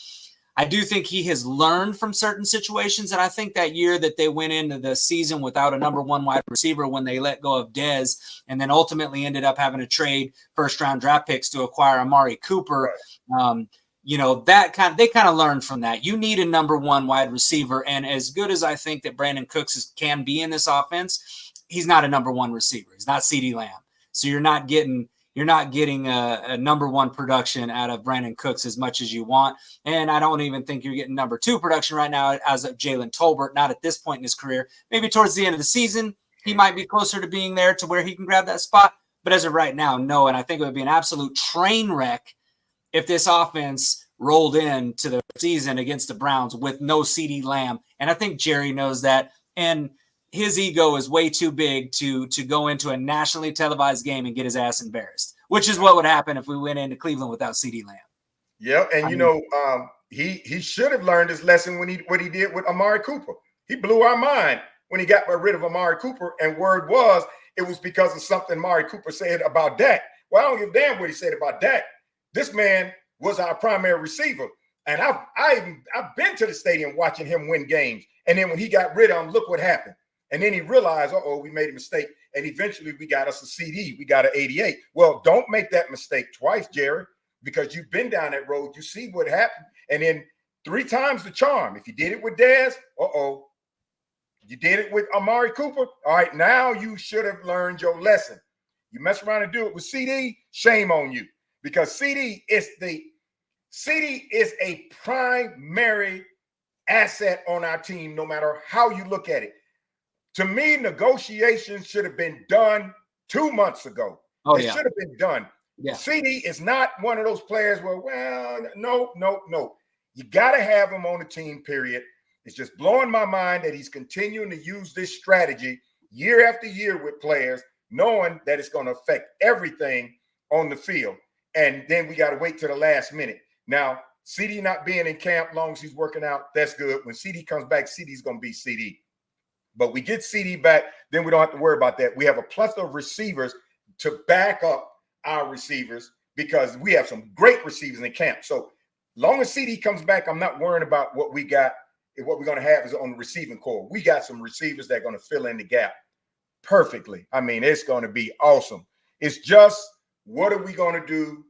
I do think he has learned from certain situations. And I think that year that they went into the season without a number one wide receiver when they let go of Dez and then ultimately ended up having to trade first-round draft picks to acquire Amari Cooper, they kind of learned from that. You need a number one wide receiver. And as good as I think that Brandon Cooks can be in this offense, he's not a number one receiver. He's not CeeDee Lamb. So you're not getting a number one production out of Brandon Cooks as much as you want. And I don't even think you're getting number two production right now as of Jalen Tolbert, not at this point in his career. Maybe towards the end of the season, he might be closer to being there to where he can grab that spot. But as of right now, no. And I think it would be an absolute train wreck if this offense rolled into the season against the Browns with no CeeDee Lamb. And I think Jerry knows that. And his ego is way too big to go into a nationally televised game and get his ass embarrassed, which is what would happen if we went into Cleveland without CeeDee Lamb. Yeah, and he should have learned his lesson when what he did with Amari Cooper. He blew our mind when he got rid of Amari Cooper, and word was it was because of something Amari Cooper said about Dak. Well, I don't give a damn what he said about Dak. This man was our primary receiver. And I've been to the stadium watching him win games. And then when he got rid of him, look what happened. And then he realized, we made a mistake. And eventually we got us a CD. We got an 88. Well, don't make that mistake twice, Jerry, because you've been down that road. You see what happened. And then 3 times the charm. If you did it with Dez, you did it with Amari Cooper. All right, now you should have learned your lesson. You mess around and do it with CD, shame on you. Because CD is a primary asset on our team, no matter how you look at it. To me, negotiations should have been done 2 months ago. It should have been done. Yeah. CD is not one of those players where, no. You got to have him on the team, period. It's just blowing my mind that he's continuing to use this strategy year after year with players, knowing that it's going to affect everything on the field. And then we got to wait to the last minute. Now, CD not being in camp long as he's working out, that's good. When CD comes back, CD's going to be CD. But we get CD back, then we don't have to worry about that. We have a plethora of receivers to back up our receivers because we have some great receivers in camp. So long as CD comes back, I'm not worrying about what we got. What we're going to have is on the receiving core. We got some receivers that are going to fill in the gap perfectly. I mean, it's going to be awesome. It's just, what are we going to do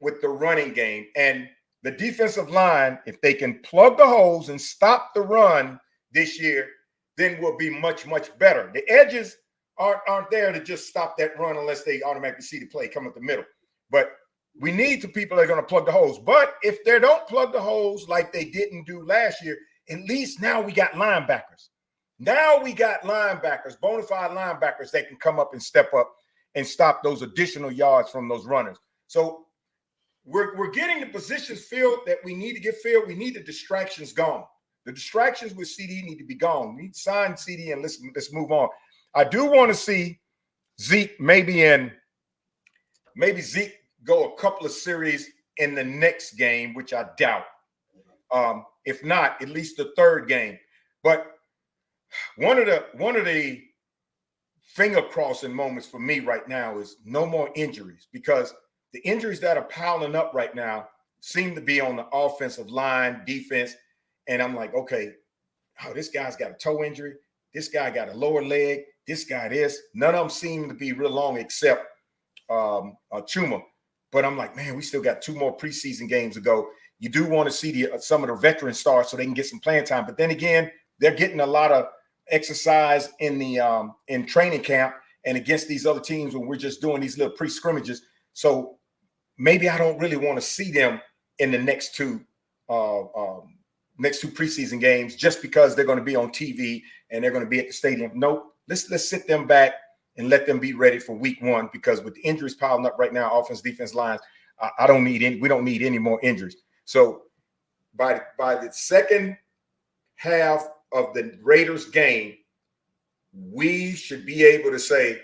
with the running game? And the defensive line, if they can plug the holes and stop the run this year, then we'll be much, much better. The edges aren't there to just stop that run unless they automatically see the play come up the middle. But we need the people that are going to plug the holes. But if they don't plug the holes like they didn't do last year, at least now we got linebackers. Now we got linebackers, bona fide linebackers that can come up and step up and stop those additional yards from those runners. So we're getting the positions filled that we need to get filled. We need the distractions gone. The distractions with CD need to be gone. We need to sign CD and let's move on. I do want to see Zeke maybe Zeke go a couple of series in the next game, which I doubt. If not, at least the third game. But one of the finger crossing moments for me right now is no more injuries, because the injuries that are piling up right now seem to be on the offensive line, defense. And I'm like, okay, this guy's got a toe injury. This guy got a lower leg. This guy this. None of them seem to be real long except Chuma. But I'm like, man, we still got 2 more preseason games to go. You do want to see some of the veteran stars so they can get some playing time. But then again, they're getting a lot of exercise in training camp and against these other teams when we're just doing these little pre-scrimmages. So maybe I don't really want to see them in the next 2 next 2 preseason games just because they're going to be on TV and they're going to be at the stadium. Nope. Let's sit them back and let them be ready for week 1, because with the injuries piling up right now, offense, defense lines, we don't need any more injuries. So by the second half of the Raiders game, we should be able to say,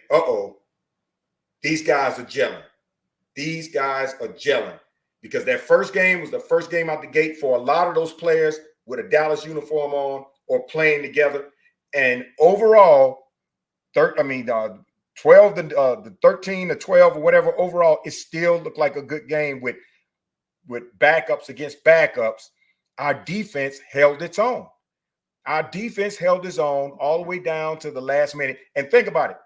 these guys are gelling. These guys are gelling. Because that first game was the first game out the gate for a lot of those players with a Dallas uniform on or playing together. And overall, 12 to the 13 to 12 or whatever, overall, it still looked like a good game with backups against backups. Our defense held its own. Our defense held its own all the way down to the last minute. And think about it.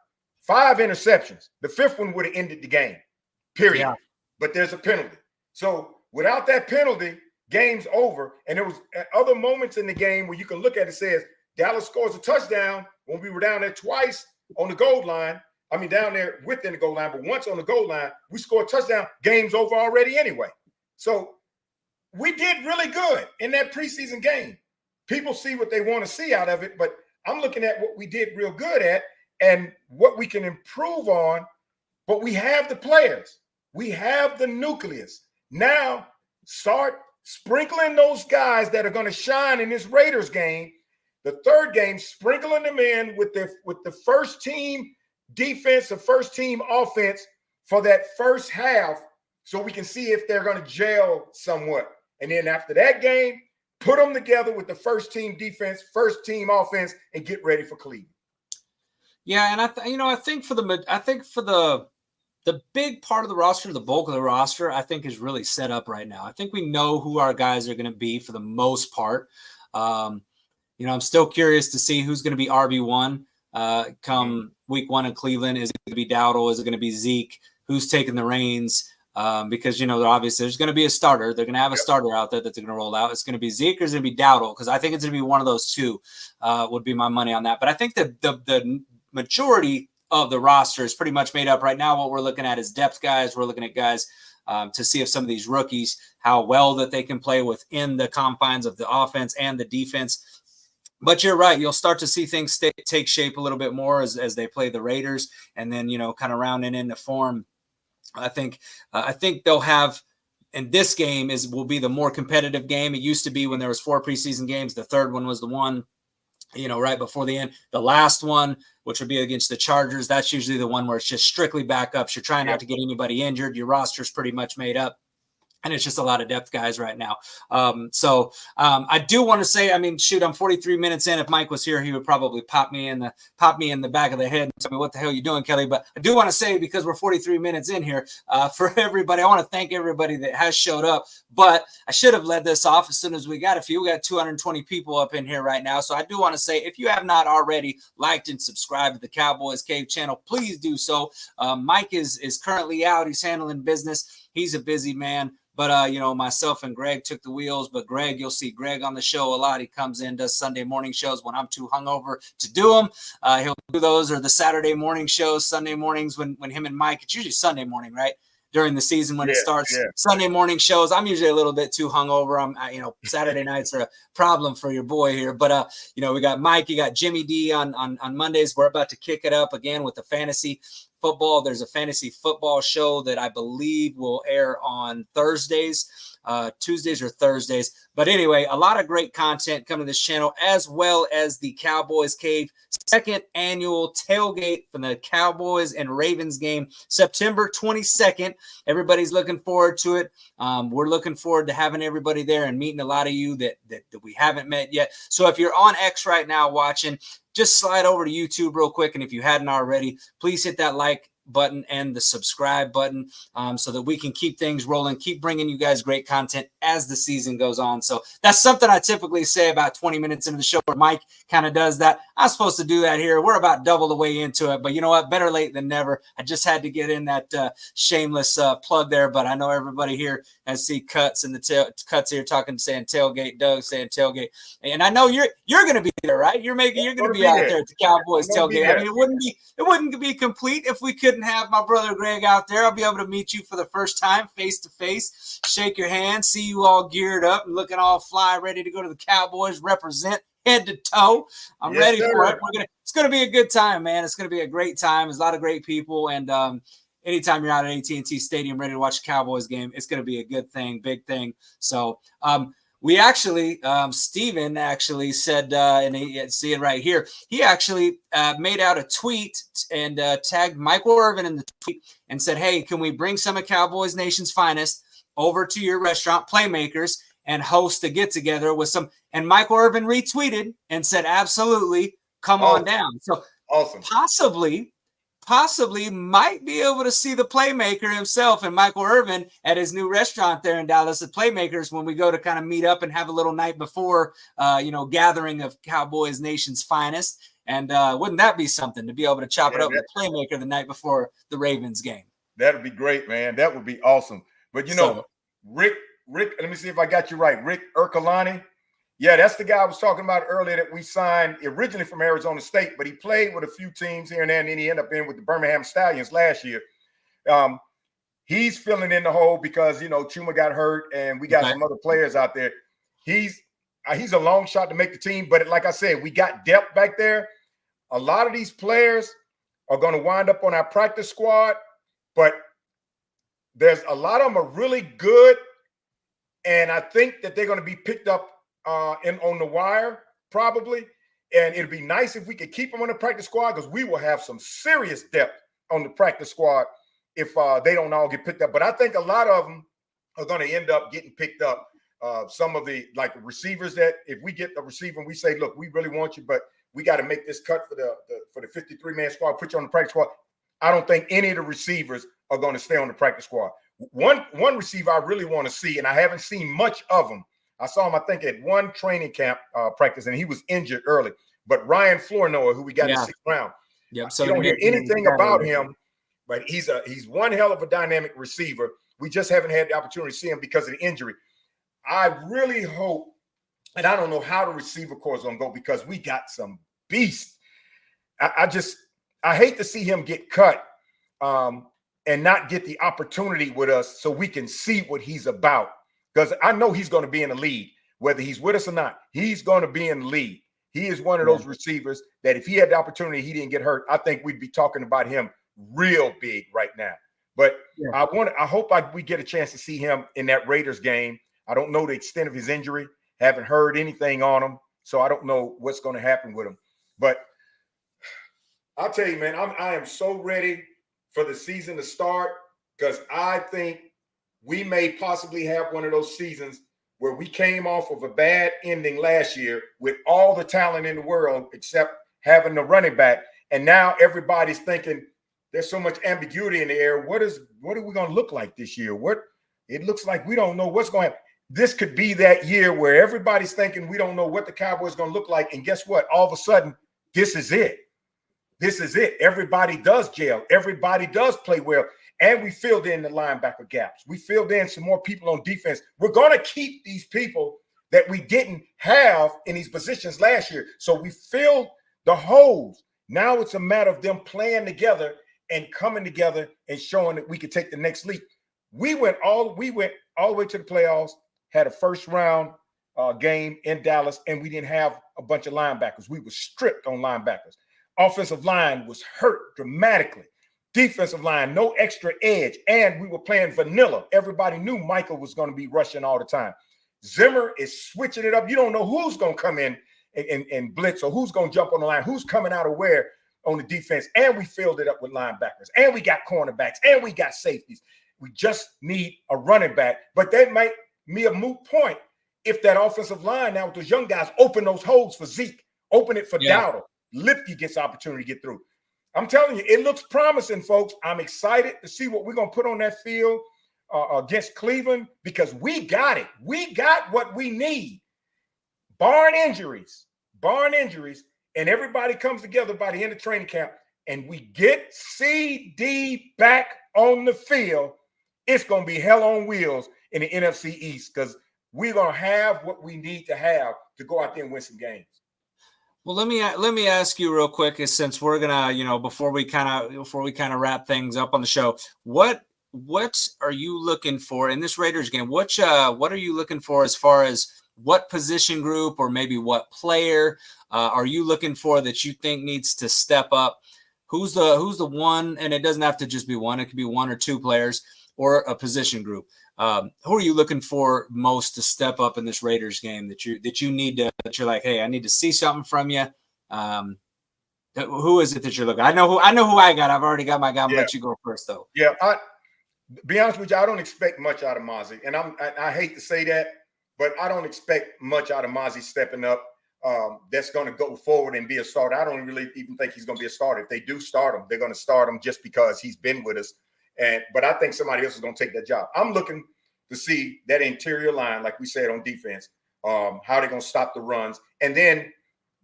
5 interceptions. The 5th one would have ended the game, period. Yeah. But there's a penalty. So without that penalty, game's over. And there was other moments in the game where you can look at it, says Dallas scores a touchdown when we were down there twice on the goal line. I mean, down there within the goal line, but once on the goal line, we scored a touchdown. Game's over already anyway. So we did really good in that preseason game. People see what they want to see out of it, but I'm looking at what we did real good at and what we can improve on. But we have the players. We have the nucleus. Now start sprinkling those guys that are going to shine in this Raiders game. The third game, sprinkling them in with the first team defense, the first team offense for that first half, so we can see if they're going to gel somewhat. And then after that game, put them together with the first team defense, first team offense, and get ready for Cleveland. Yeah, and I think for the big part of the roster, the bulk of the roster, I think is really set up right now. I think we know who our guys are going to be for the most part. I'm still curious to see who's going to be RB1 come week 1 in Cleveland. Is it going to be Dowdle? Is it going to be Zeke? Who's taking the reins? Because, obviously there's going to be a starter. They're going to have a starter out there that they're going to roll out. It's going to be Zeke or it's going to be Dowdle, because I think it's going to be one of those two would be my money on that. But I think that the majority of the roster is pretty much made up right now. What we're looking at is depth guys. We're looking at guys to see if some of these rookies, how well that they can play within the confines of the offense and the defense. But you're right. You'll start to see things take shape a little bit more as they play the Raiders, and then, kind of rounding into form. I think they'll have, and this game will be the more competitive game. It used to be when there was 4 preseason games. The third one was the one, right before the end. The last one, which would be against the Chargers, that's usually the one where it's just strictly backups. You're trying not to get anybody injured. Your roster's pretty much made up. And it's just a lot of depth guys right now. I do want to say, I'm 43 minutes in. If Mike was here, he would probably pop me in the back of the head and tell me, what the hell are you doing, Kelly? But I do want to say, because we're 43 minutes in here, for everybody, I want to thank everybody that has showed up. But I should have led this off as soon as we got a few. We got 220 people up in here right now. So I do want to say, if you have not already liked and subscribed to the Cowboys Cave channel, please do so. Mike is currently out. He's handling business. He's a busy man. But, myself and Greg took the wheels. But Greg, you'll see Greg on the show a lot. He comes in, does Sunday morning shows when I'm too hungover to do them. He'll do those, or the Saturday morning shows, Sunday mornings when him and Mike, it's usually Sunday morning, right? During the season when it starts. Yeah. Sunday morning shows, I'm usually a little bit too hungover. Saturday nights are a problem for your boy here. But, we got Mike, you got Jimmy D on Mondays. We're about to kick it up again with the fantasy football. There's a fantasy football show that I believe will air on Thursdays, Tuesdays or Thursdays. But anyway, a lot of great content coming to this channel, as well as the Cowboys Cave second annual tailgate from the Cowboys and Ravens game, September 22nd. Everybody's looking forward to it. We're looking forward to having everybody there and meeting a lot of you that we haven't met yet. So if you're on X right now watching, just slide over to YouTube real quick. And if you hadn't already, please hit that like button and the subscribe button so that we can keep things rolling, keep bringing you guys great content as the season goes on. So that's something I typically say about 20 minutes into the show, where Mike kind of does that. I'm supposed to do that here. We're about double the way into it, but you know what? Better late than never. I just had to get in that shameless plug there, but I know everybody here has seen Cuts and Cuts here saying tailgate, Doug saying tailgate. And I know you're going to be there, right? You're going to be out there at the Cowboys tailgate. I mean, it wouldn't be complete if we couldn't didn't have my brother Greg out there, I'll be able to meet you for the first time, face to face, shake your hand, see you all geared up and looking all fly, ready to go to the Cowboys, represent head to toe. I'm ready for it. It's going to be a good time, man. It's going to be a great time. There's a lot of great people, and anytime you're out at AT&T Stadium ready to watch a Cowboys game, it's going to be a good thing, big thing. So we actually, Steven actually said, and you see it right here, he actually made out a tweet and tagged Michael Irvin in the tweet and said, hey, can we bring some of Cowboys Nation's finest over to your restaurant, Playmakers, and host a get-together with some, and Michael Irvin retweeted and said, absolutely, come on down. So awesome. Possibly might be able to see the Playmaker himself and Michael Irvin at his new restaurant there in Dallas at Playmakers when we go to kind of meet up and have a little night before, gathering of Cowboys Nation's finest. And wouldn't that be something to be able to chop it up with the Playmaker the night before the Ravens game? That'd be great, man. That would be awesome. But, Rick, let me see if I got you right. Rick Ercolani. Yeah, that's the guy I was talking about earlier that we signed originally from Arizona State, but he played with a few teams here and there, and then he ended up in with the Birmingham Stallions last year. He's filling in the hole because, Chuma got hurt, and we got some other players out there. He's a long shot to make the team, but like I said, we got depth back there. A lot of these players are going to wind up on our practice squad, but there's a lot of them are really good, and I think that they're going to be picked up on the wire probably, and it'd be nice if we could keep them on the practice squad because we will have some serious depth on the practice squad if they don't all get picked up. But I think a lot of them are going to end up getting picked up. Some of the receivers that if we get the receiver and we say, look, we really want you, but we got to make this cut for the 53-man squad, put you on the practice squad. I don't think any of the receivers are going to stay on the practice squad. One receiver I really want to see, and I haven't seen much of him. I saw him, I think, at one training camp practice, and he was injured early. But Ryan Flournoy, who we got in the 6th round, so you don't hear anything about him, but he's one hell of a dynamic receiver. We just haven't had the opportunity to see him because of the injury. I really hope, and I don't know how the receiver corps is going to go because we got some beasts. I hate to see him get cut and not get the opportunity with us so we can see what he's about. Because I know he's going to be in the lead, whether he's with us or not. He's going to be in the lead. He is one of those receivers that if he had the opportunity, he didn't get hurt. I think we'd be talking about him real big right now. But I hope we get a chance to see him in that Raiders game. I don't know the extent of his injury. Haven't heard anything on him, so I don't know what's going to happen with him. But I'll tell you, man, I am so ready for the season to start because I think we may possibly have one of those seasons where we came off of a bad ending last year with all the talent in the world except having the running back. And now everybody's thinking there's so much ambiguity in the air. What are we going to look like this year? It looks like we don't know what's going to happen. This could be that year where everybody's thinking we don't know what the Cowboys are going to look like. And guess what? All of a sudden, this is it. This is it. Everybody does gel. Everybody does play well. And we filled in the linebacker gaps. We filled in some more people on defense. We're going to keep these people that we didn't have in these positions last year. So we filled the holes. Now it's a matter of them playing together and coming together and showing that we could take the next leap. We went all the way to the playoffs, had a first-round game in Dallas, and we didn't have a bunch of linebackers. We were stripped on linebackers. Offensive line was hurt dramatically. Defensive line, no extra edge, and we were playing vanilla. Everybody knew Michael was going to be rushing all the time. Zimmer is switching it up. You don't know who's going to come in and blitz or who's going to jump on the line, who's coming out of where on the defense, and we filled it up with linebackers, and we got cornerbacks, and we got safeties. We just need a running back, but that might be a moot point if that offensive line now with those young guys open those holes for Zeke, open it for Dowdle. Lipke gets opportunity to get through. I'm telling you, it looks promising, folks. I'm excited to see what we're going to put on that field against Cleveland because we got it. We got what we need. Barring injuries, and everybody comes together by the end of training camp, and we get CD back on the field, it's going to be hell on wheels in the NFC East because we're going to have what we need to have to go out there and win some games. Well, let me ask you real quick, is since we're gonna, before we kind of wrap things up on the show, what are you looking for in this Raiders game? What are you looking for as far as what position group or maybe what player are you looking for that you think needs to step up? Who's the one? And it doesn't have to just be one; it could be one or two players or a position group. Who are you looking for most to step up in this Raiders game that you need to, that you're like, hey, I need to see something from you? Who is it that you're looking? I know who I got. I've already got my guy. I'm gonna let you go first though. Yeah, be honest with you, I don't expect much out of Mozzie, and I hate to say that, but I don't expect much out of Mozzie stepping up. That's going to go forward and be a starter. I don't really even think he's going to be a starter. If they do start him, they're going to start him just because he's been with us. But I think somebody else is going to take that job. I'm looking to see that interior line, like we said on defense, how they're going to stop the runs. And then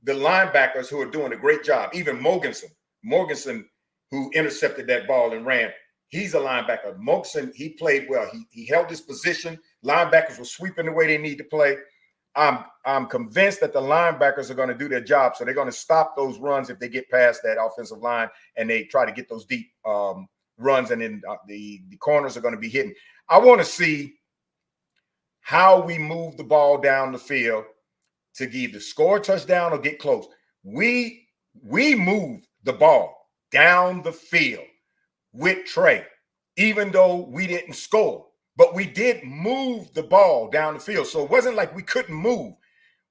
the linebackers who are doing a great job, even Morganson, who intercepted that ball and ran, he's a linebacker. Morganson, he played well. He held his position. Linebackers were sweeping the way they need to play. I'm convinced that the linebackers are going to do their job. So they're going to stop those runs if they get past that offensive line and they try to get those deep runs, and then the corners are going to be hitting. I want to see how we move the ball down the field to either score a touchdown or get close. We move the ball down the field with Trey, even though we didn't score. But we did move the ball down the field. So it wasn't like we couldn't move.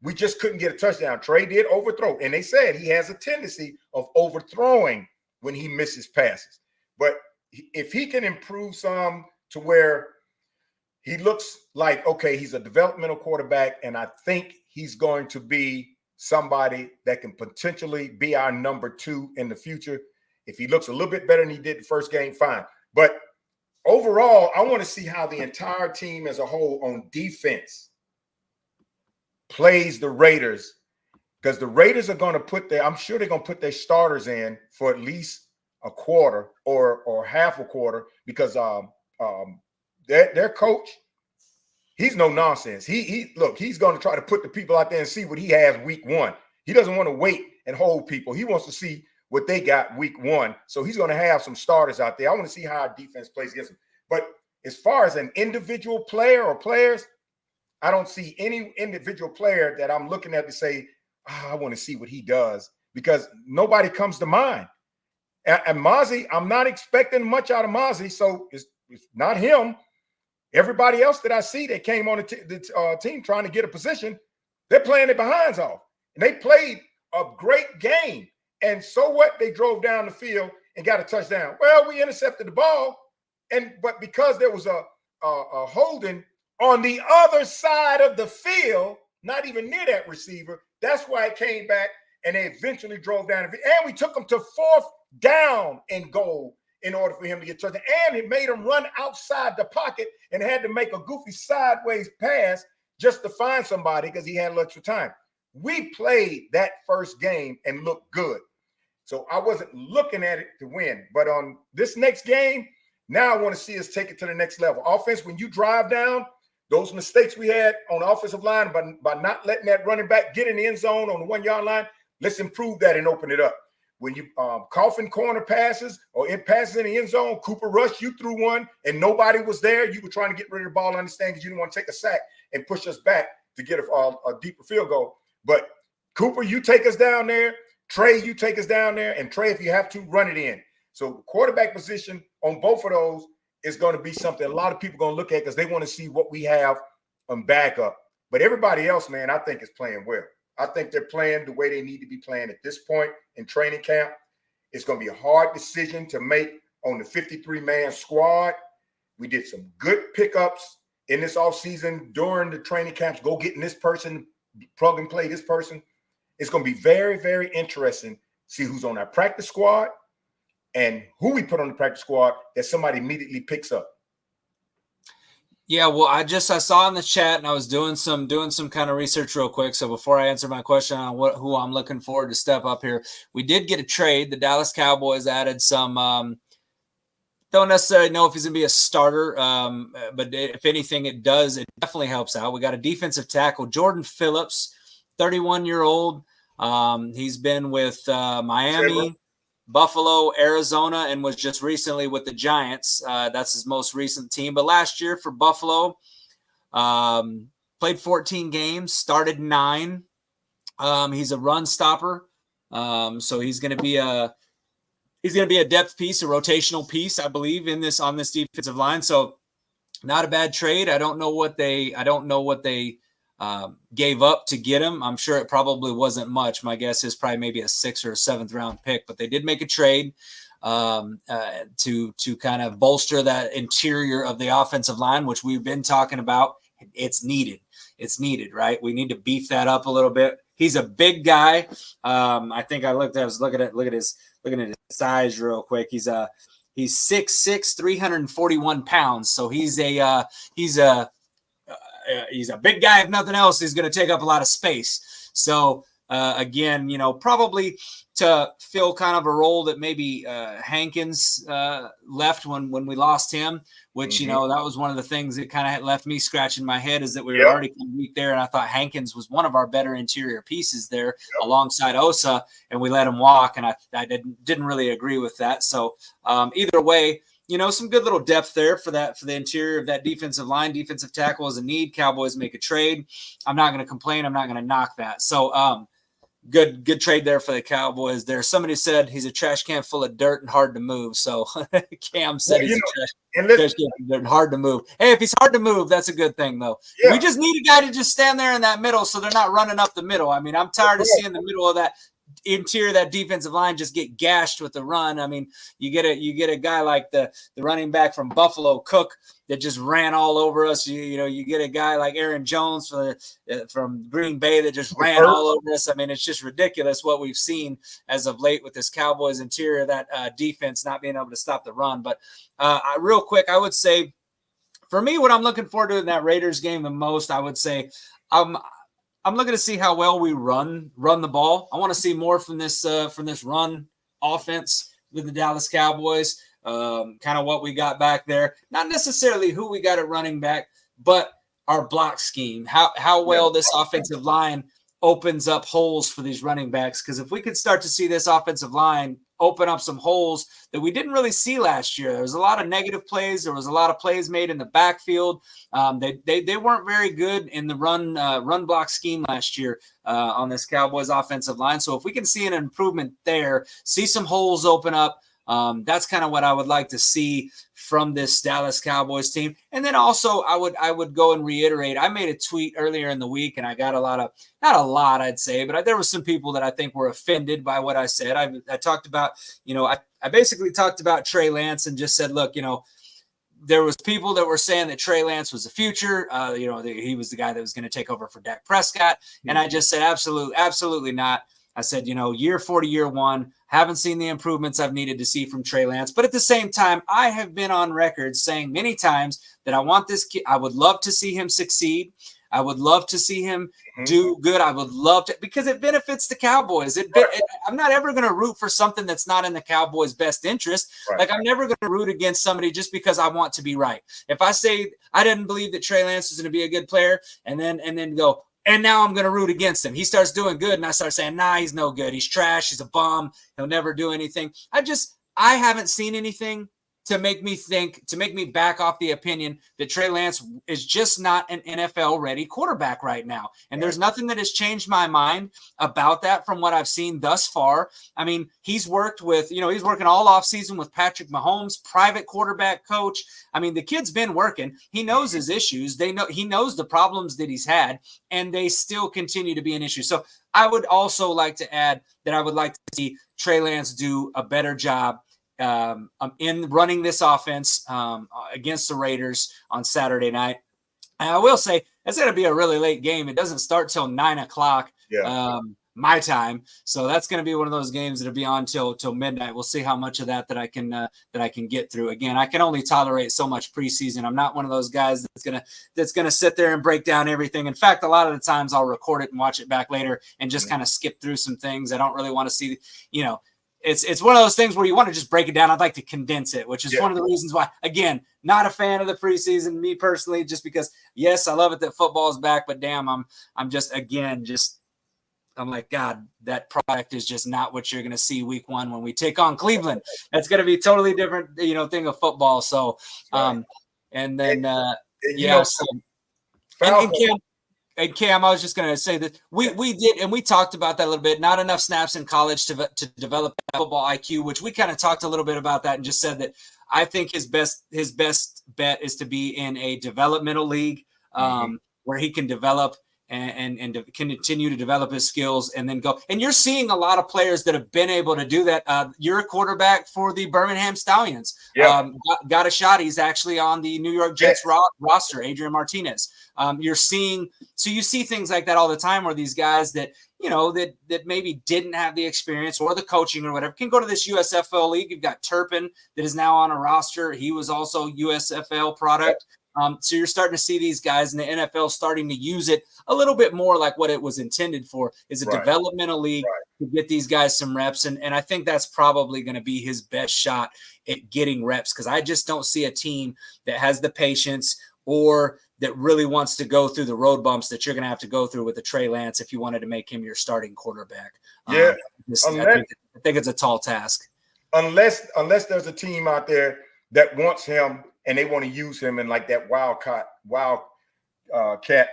We just couldn't get a touchdown. Trey did overthrow. And they said he has a tendency of overthrowing when he misses passes. But if he can improve some to where he looks like, okay, he's a developmental quarterback, and I think he's going to be somebody that can potentially be our number 2 in the future. If he looks a little bit better than he did the first game, fine. But overall, I want to see how the entire team as a whole on defense plays the Raiders, because the Raiders are going to I'm sure they're going to put their starters in for at least a quarter or half a quarter, because their coach, he's no nonsense. He's going to try to put the people out there and see what he has week 1. He doesn't want to wait and hold people. He wants to see what they got week 1. So he's going to have some starters out there. I want to see how our defense plays against them. But as far as an individual player or players, I don't see any individual player that I'm looking at to say, I want to see what he does, because nobody comes to mind. And Mozzie, I'm not expecting much out of Mozzie, so it's not him. Everybody else that I see that came on the team trying to get a position, they're playing their behinds off. And they played a great game. And so what? They drove down the field and got a touchdown. Well, we intercepted the ball, but because there was a holding on the other side of the field, not even near that receiver, that's why it came back, and they eventually drove down the field. And we took them to 4th down and goal in order for him to get touchdown. And it made him run outside the pocket and had to make a goofy sideways pass just to find somebody because he had a little extra time. We played that first game and looked good. So I wasn't looking at it to win. But on this next game, now I want to see us take it to the next level. Offense, when you drive down, those mistakes we had on the offensive line by not letting that running back get in the end zone on the 1-yard line, let's improve that and open it up. When you coffin corner passes or it passes in the end zone, Cooper Rush, you threw one and nobody was there. You were trying to get rid of the ball, understand, because you didn't want to take a sack and push us back to get a deeper field goal. But Cooper, you take us down there. Trey, you take us down there. And Trey, if you have to, run it in. So the quarterback position on both of those is going to be something a lot of people are going to look at because they want to see what we have on backup. But everybody else, man, I think is playing well. I think they're playing the way they need to be playing at this point in training camp. It's going to be a hard decision to make on the 53-man squad. We did some good pickups in this offseason during the training camps. Go getting this person, plug and play this person. It's going to be very, very interesting to see who's on our practice squad and who we put on the practice squad that somebody immediately picks up. Yeah, well, I saw in the chat, and I was doing some kind of research real quick. So before I answer my question on who I'm looking forward to step up here, we did get a trade. The Dallas Cowboys added some. Don't necessarily know if he's going to be a starter, but if anything, it definitely helps out. We got a defensive tackle, Jordan Phillips, 31-year-old. He's been with Miami, Buffalo, Arizona, and was just recently with the Giants. That's his most recent team. But last year for Buffalo, played 14 games, started 9. He's a run stopper, so he's going to be a depth piece, a rotational piece, I believe, on this defensive line. So not a bad trade. I don't know what they gave up to get him. I'm sure it probably wasn't much. My guess is probably maybe a 6th or 7th round pick, but they did make a trade to kind of bolster that interior of the offensive line, which we've been talking about. It's needed. It's needed, right? We need to beef that up a little bit. He's a big guy. I think I was looking at his size real quick. He's 6'6", 341 pounds. So he's a big guy. If nothing else, he's going to take up a lot of space. So again, probably to fill kind of a role that maybe Hankins left when we lost him, which, that was one of the things that kind of left me scratching my head, is that we were already weak there. And I thought Hankins was one of our better interior pieces there alongside Osa, and we let him walk. And I didn't really agree with that. So either way, some good little depth there for the interior of that defensive line. Defensive tackle is a need. Cowboys make a trade. I'm not going to complain. I'm not going to knock that. So good trade there for the Cowboys there. Somebody said he's a trash can full of dirt and hard to move. So Cam said he's a trash can full of dirt and hard to move. Hey, if he's hard to move, that's a good thing, though. Yeah. We just need a guy to just stand there in that middle so they're not running up the middle. I mean, I'm tired of seeing the middle of that interior, that defensive line just get gashed with the run. I mean, you get a guy like the running back from Buffalo, Cook, that just ran all over us. You get a guy like Aaron Jones from Green Bay that just ran all over us. I mean, it's just ridiculous what we've seen as of late with this Cowboys interior, that defense not being able to stop the run. But real quick, I would say for me, what I'm looking forward to in that Raiders game the most, I would say I'm looking to see how well we run the ball. I want to see more from this run offense with the Dallas Cowboys. Kind of what we got back there. Not necessarily who we got at running back, but our block scheme. How well this offensive line opens up holes for these running backs. Because if we could start to see this offensive line open up some holes that we didn't really see last year. There was a lot of negative plays. There was a lot of plays made in the backfield. They weren't very good in the run block scheme last year on this Cowboys offensive line. So if we can see an improvement there, see some holes open up, that's kind of what I would like to see from this Dallas Cowboys team. And then also I would go and reiterate, I made a tweet earlier in the week and I got not a lot, I'd say, but there were some people that I think were offended by what I said. I talked about, I basically talked about Trey Lance and just said, look, there was people that were saying that Trey Lance was the future. He was the guy that was going to take over for Dak Prescott. And I just said, absolutely not. I said, year 4 to year 1, haven't seen the improvements I've needed to see from Trey Lance. But at the same time, I have been on record saying many times that I want this kid. I would love to see him succeed. I would love to see him do good. I would love to, because it benefits the Cowboys. I'm not ever going to root for something that's not in the Cowboys' best interest. Right. Like, I'm never going to root against somebody just because I want to be right. If I say I didn't believe that Trey Lance was going to be a good player, and then go, and now I'm going to root against him. He starts doing good, and I start saying, nah, he's no good. He's trash. He's a bum. He'll never do anything. I haven't seen anything to make me back off the opinion that Trey Lance is just not an NFL-ready quarterback right now. And there's nothing that has changed my mind about that from what I've seen thus far. I mean, he's worked with, he's working all offseason with Patrick Mahomes, private quarterback coach. I mean, the kid's been working. He knows his issues. He knows the problems that he's had, and they still continue to be an issue. So I would also like to add that I would like to see Trey Lance do a better job in running this offense against the Raiders on Saturday night. And I will say it's going to be a really late game. It doesn't start till 9:00 my time, so that's going to be one of those games that'll be on till midnight. We'll see how much of that I can get through. Again, I can only tolerate so much preseason. I'm not one of those guys that's gonna sit there and break down everything. In fact, a lot of the times I'll record it and watch it back later and just kind of skip through some things. I don't really want to see, It's one of those things where you want to just break it down. I'd like to condense it, which is one of the reasons why, again, not a fan of the preseason, me personally, just because, yes, I love it that football is back, but damn, I'm just I'm like, God, that product is just not what you're going to see week 1 when we take on Cleveland. That's going to be totally different, thing of football. So, and then, yeah. So, and Cam, I was just going to say that we did, and we talked about that a little bit. Not enough snaps in college to develop that football IQ, which we kind of talked a little bit about that, and just said that I think his best bet is to be in a developmental league where he can develop and can continue to develop his skills and then go. And you're seeing a lot of players that have been able to do that. You're a quarterback for the Birmingham Stallions. Got a shot. He's actually on the New York Jets roster, Adrian Martinez. You see things like that all the time where these guys that, that maybe didn't have the experience or the coaching or whatever can go to this USFL league. You've got Turpin that is now on a roster. He was also USFL product. So you're starting to see these guys in the NFL starting to use it a little bit more like what it was intended for, is a developmental league to get these guys some reps. And I think that's probably going to be his best shot at getting reps, because I just don't see a team that has the patience or that really wants to go through the road bumps that you're going to have to go through with a Trey Lance if you wanted to make him your starting quarterback. I think it's a tall task. Unless there's a team out there that wants him and they want to use him in like that wildcat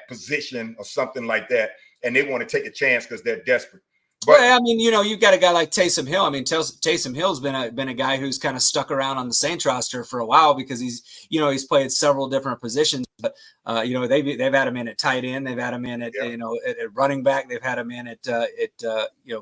position or something like that, and they want to take a chance because they're desperate. But, well, I mean, you've got a guy like Taysom Hill. I mean, Taysom Hill's been a guy who's kind of stuck around on the Saints roster for a while because he's played several different positions. But they've had him in at tight end, they've had him in at at running back, they've had him in at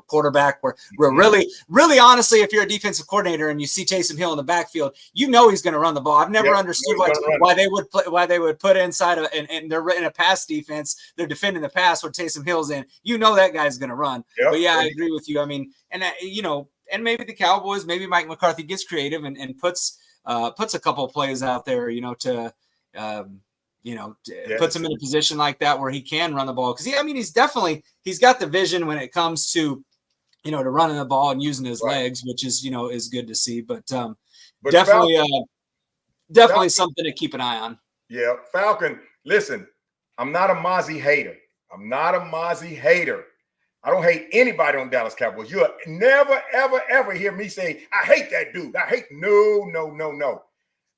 quarterback. Where really honestly, if you're a defensive coordinator and you see Taysom Hill in the backfield, he's going to run the ball. I've never understood why they would put inside and they're in a pass defense. They're defending the pass when Taysom Hill's in. That guy's going to run. Yep. But yeah, I agree with you. I mean, and and maybe the Cowboys, maybe Mike McCarthy gets creative and puts a couple of plays out there, puts him in a position like that where he can run the ball. Because he's got the vision when it comes to, to running the ball and using his legs, which is, is good to see. But definitely Falcon, something to keep an eye on. Yeah. Falcon, listen, I'm not a Mozzie hater. I don't hate anybody on Dallas Cowboys. You'll never, ever, ever hear me say, I hate that dude. No.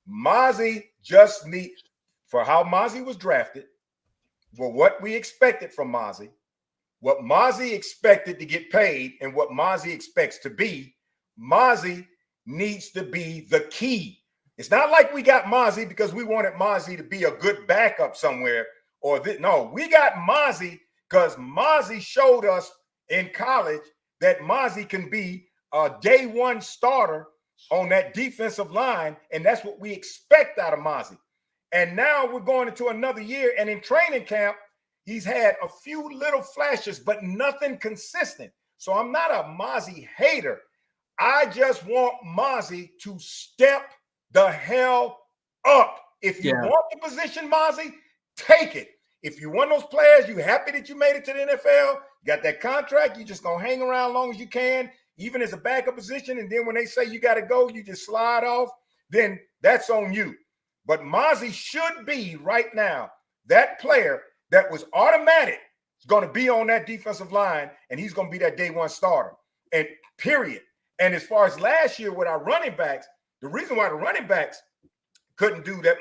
Mozzie just needs, for how Mozzie was drafted, for what we expected from Mozzie, what Mozzie expected to get paid, and what Mozzie expects to be, Mozzie needs to be the key. It's not like we got Mozzie because we wanted Mozzie to be a good backup somewhere. No, we got Mozzie because Mozzie showed us in college that Mozzie can be a day one starter on that defensive line, and that's what we expect out of Mozzie. And now we're going into another year, and in training camp, he's had a few little flashes, but nothing consistent. So I'm not a Mozzie hater. I just want Mozzie to step the hell up. If you want the position, Mozzie, take it. If you're one of those players, you happy that you made it to the NFL, got that contract, you just going to hang around as long as you can, even as a backup position, and then when they say you got to go, you just slide off, then that's on you. But Mozzie should be right now that player that was automatic is going to be on that defensive line, and he's going to be that day one starter, and period. And as far as last year with our running backs, the reason why the running backs didn't do that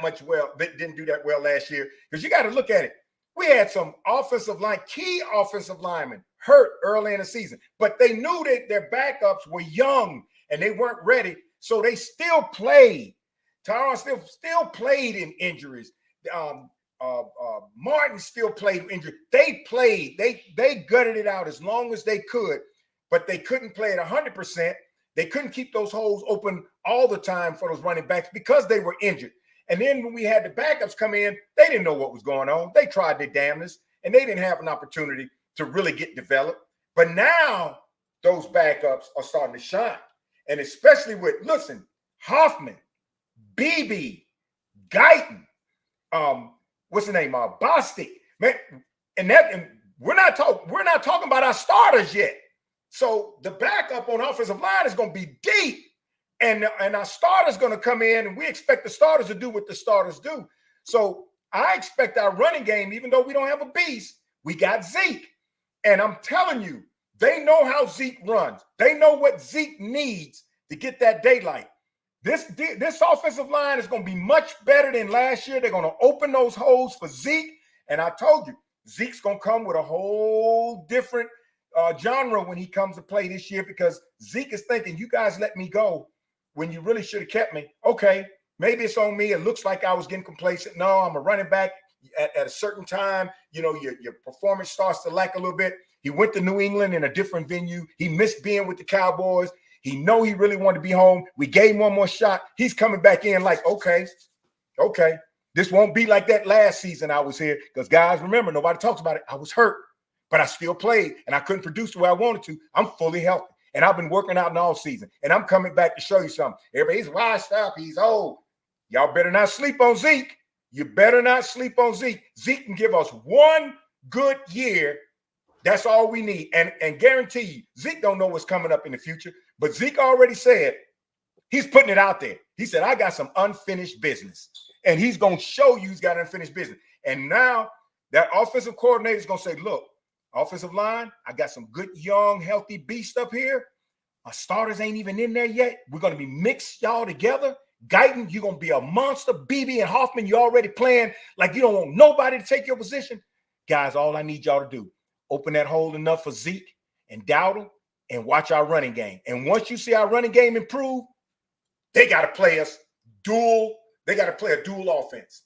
well last year, because you got to look at it. We had some key offensive linemen hurt early in the season, but they knew that their backups were young and they weren't ready, so they still played. Tyron still played in injuries. Martin still played injured. They played. They gutted it out as long as they could, but they couldn't play at 100%. They couldn't keep those holes open all the time for those running backs because they were injured. And then when we had the backups come in, they didn't know what was going on. They tried their damnedest, and they didn't have an opportunity to really get developed. But now those backups are starting to shine. And especially with, Hoffman, BB, Guyton, what's the name? Bostic. Man, and we're not talking about our starters yet. So the backup on offensive line is going to be deep. And our starters going to come in, and we expect the starters to do what the starters do. So I expect our running game, even though we don't have a beast, we got Zeke. And I'm telling you, They know how Zeke runs. They know what Zeke needs to get that daylight. This offensive line is going to be much better than last year. They're going to open those holes for Zeke. And I told you, Zeke's going to come with a whole different genre when he comes to play this year, because Zeke is thinking, you guys let me go when you really should have kept me. Okay, maybe it's on me. It looks like I was getting complacent. No, I'm a running back. At a certain time, you know, your performance starts to lack a little bit. He went to New England in a different venue. He missed being with the Cowboys. He know he really wanted to be home. We gave him one more shot. He's coming back in like, okay. This won't be like that last season I was here, because, guys, remember, nobody talks about it. I was hurt, but I still played, and I couldn't produce the way I wanted to. I'm fully healthy, and I've been working out in all season, and I'm coming back to show you something. Everybody's washed up. He's old. Y'all better not sleep on Zeke. You better not sleep on Zeke. Zeke can give us one good year. That's all we need. And guarantee you, Zeke don't know what's coming up in the future, but Zeke already said, he's putting it out there. He said, I got some unfinished business. And he's going to show you he's got unfinished business. And now that offensive coordinator is going to say, look, offensive line, I got some good, young, healthy beast up here. Our starters ain't even in there yet. We're going to be mixed y'all together. Guyton, you're going to be a monster. BB and Hoffman, you're already playing like you don't want nobody to take your position. Guys, all I need y'all to do, open that hole enough for Zeke and Dowdle and watch our running game. And once you see our running game improve, they got to play us dual. They got to play a dual offense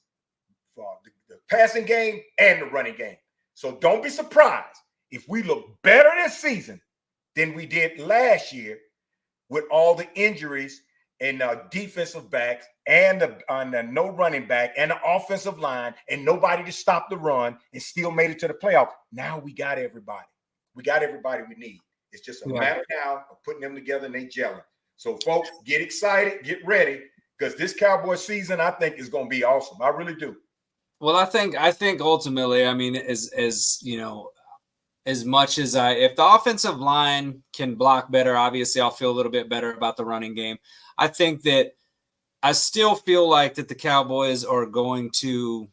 for the passing game and the running game. So don't be surprised if we look better this season than we did last year with all the injuries and defensive backs and the no running back and the offensive line and nobody to stop the run, and still made it to the playoff. Now we got everybody. We got everybody we need. It's just a matter now of putting them together and they gelling. So, folks, get excited, get ready, because this Cowboy season, I think, is going to be awesome. I really do. Well, I think ultimately, I mean, as you know, as much as if the offensive line can block better, obviously I'll feel a little bit better about the running game. I think that I still feel like that the Cowboys are going to,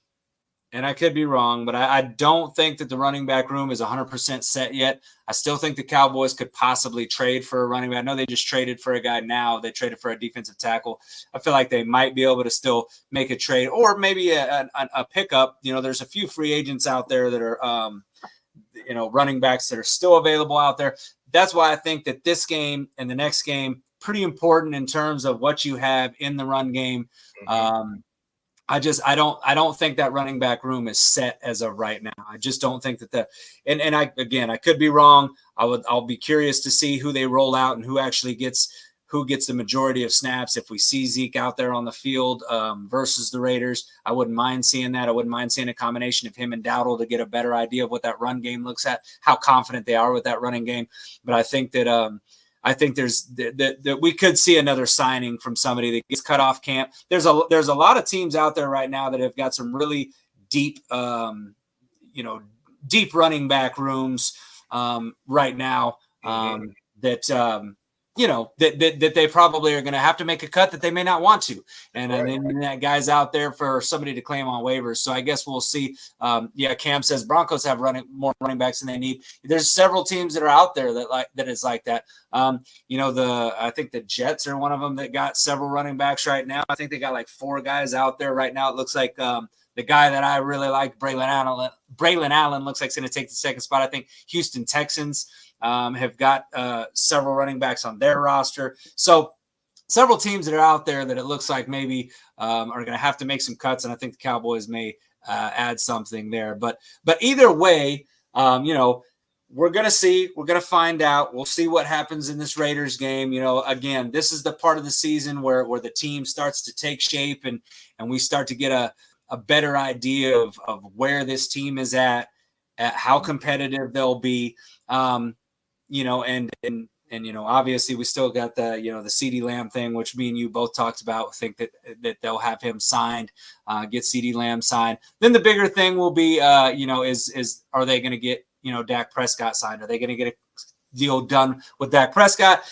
and I could be wrong, but I don't think that the running back room is 100% set yet. I still think the Cowboys could possibly trade for a running back. I know they just traded for a guy now. They traded for a defensive tackle. I feel like they might be able to still make a trade, or maybe a pickup. You know, there's a few free agents out there that are, running backs that are still available out there. That's why I think that this game and the next game, pretty important in terms of what you have in the run game. I don't think that running back room is set as of right now. I just don't think that I could be wrong. I'll be curious to see who they roll out and who actually gets the majority of snaps. If we see Zeke out there on the field versus the Raiders, I wouldn't mind seeing that. I wouldn't mind seeing a combination of him and Dowdle to get a better idea of what that run game looks at, how confident they are with that running game. But I think that there's that we could see another signing from somebody that gets cut off camp. There's a lot of teams out there right now that have got some really deep, deep running back rooms right now that they probably are going to have to make a cut that they may not want to. And then that guy's out there for somebody to claim on waivers. So I guess we'll see. Cam says Broncos have more running backs than they need. There's several teams that are out there that is like that. I think the Jets are one of them that got several running backs right now. I think they got like 4 guys out there right now. It looks like the guy that I really like, Braylon Allen, looks like he's going to take the second spot. I think Houston Texans have got several running backs on their roster. So several teams that are out there that it looks like maybe are going to have to make some cuts. And I think the Cowboys may add something there. But either way, we're going to see. We're going to find out. We'll see what happens in this Raiders game. Again, this is the part of the season where the team starts to take shape and we start to get a better idea of where this team is at how competitive they'll be. Obviously we still got the CeeDee Lamb thing, which me and you both talked about. Think that they'll have him signed, get CeeDee Lamb signed. Then the bigger thing will be, is are they going to get, Dak Prescott signed? Are they going to get a deal done with Dak Prescott?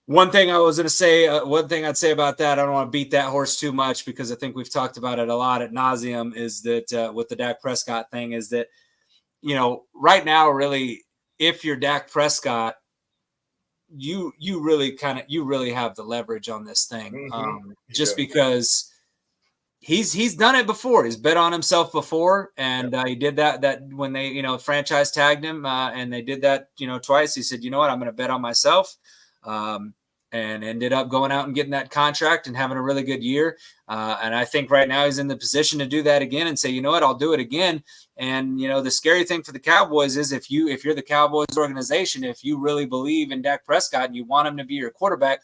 One thing I was going to say, one thing I'd say about that, I don't want to beat that horse too much because I think we've talked about it a lot ad nauseum, is that with the Dak Prescott thing is that, right now, really, if you're Dak Prescott, you really have the leverage on this thing, just because he's done it before. He's bet on himself before, and he did that when they franchise tagged him, and they did that twice. He said, you know what, I'm going to bet on myself, and ended up going out and getting that contract and having a really good year. And I think right now he's in the position to do that again and say, you know what, I'll do it again. And the scary thing for the Cowboys is if you're the Cowboys organization, if you really believe in Dak Prescott and you want him to be your quarterback,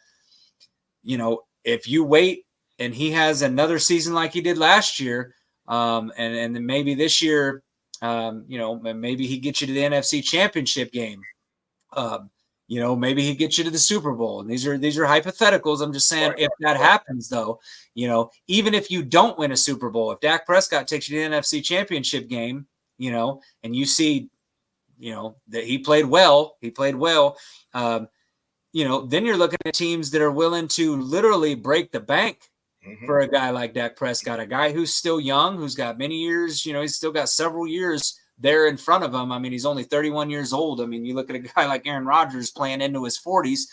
if you wait and he has another season like he did last year, and then maybe this year, maybe he gets you to the NFC Championship game. Maybe he gets you to the Super Bowl. And these are hypotheticals. I'm just saying, if that happens, though, even if you don't win a Super Bowl, if Dak Prescott takes you to the NFC Championship game, and you see, that he played well, then you're looking at teams that are willing to literally break the bank for a guy like Dak Prescott, a guy who's still young, who's got many years, he's still got several years there in front of him. I mean, he's only 31 years old. I mean, you look at a guy like Aaron Rodgers playing into his 40s.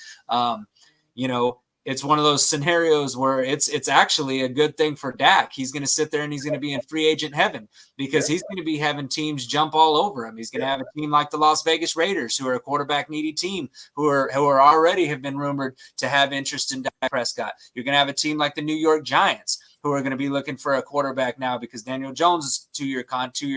It's one of those scenarios where it's actually a good thing for Dak. He's going to sit there and he's going to be in free agent heaven because he's going to be having teams jump all over him. He's going to have a team like the Las Vegas Raiders, who are a quarterback needy team, who are already have been rumored to have interest in Dak Prescott. You're going to have a team like the New York Giants, who are going to be looking for a quarterback now because Daniel Jones' two-year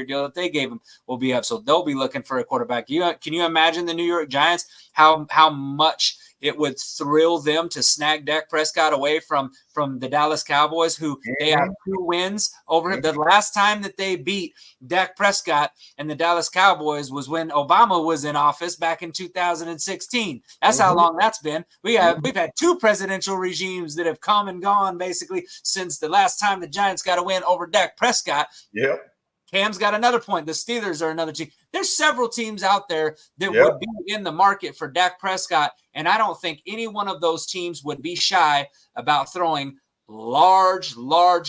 deal that they gave him will be up. So they'll be looking for a quarterback. Can you imagine the New York Giants, how much it would thrill them to snag Dak Prescott away from the Dallas Cowboys, who they have 2 wins over him. The last time that they beat Dak Prescott and the Dallas Cowboys was when Obama was in office back in 2016. That's how long that's been. We've had 2 presidential regimes that have come and gone basically since the last time the Giants got a win over Dak Prescott. Yep. Cam's got another point. The Steelers are another team. There's several teams out there that would be in the market for Dak Prescott, and I don't think any one of those teams would be shy about throwing large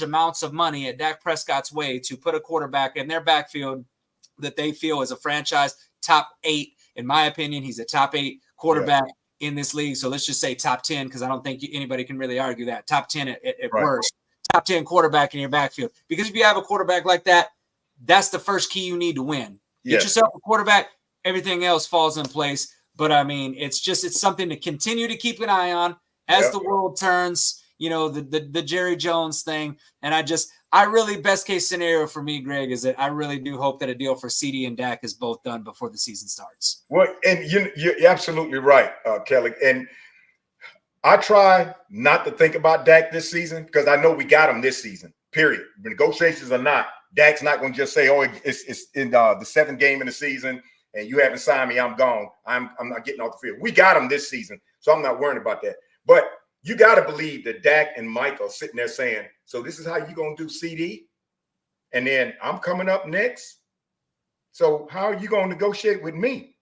amounts of money at Dak Prescott's way to put a quarterback in their backfield that they feel is a franchise top 8. In my opinion, he's a top 8 quarterback in this league. So let's just say top 10, because I don't think anybody can really argue that. Top 10 at worst. Top 10 quarterback in your backfield. Because if you have a quarterback like that, that's the first key you need to win. Get yourself a quarterback, everything else falls in place. But I mean, it's something to continue to keep an eye on as the world turns, the Jerry Jones thing. And I really, best case scenario for me, Greg, is that I really do hope that a deal for CD and Dak is both done before the season starts. Well, and you're absolutely right, Kelly. And I try not to think about Dak this season because I know we got him this season, period. Negotiations or not, Dak's not going to just say, oh, it's in the 7th game in the season and you haven't signed me, I'm gone. I'm not getting off the field. We got him this season, so I'm not worrying about that. But you got to believe that Dak and Mike are sitting there saying, so this is how you're going to do CD? And then I'm coming up next. So how are you going to negotiate with me?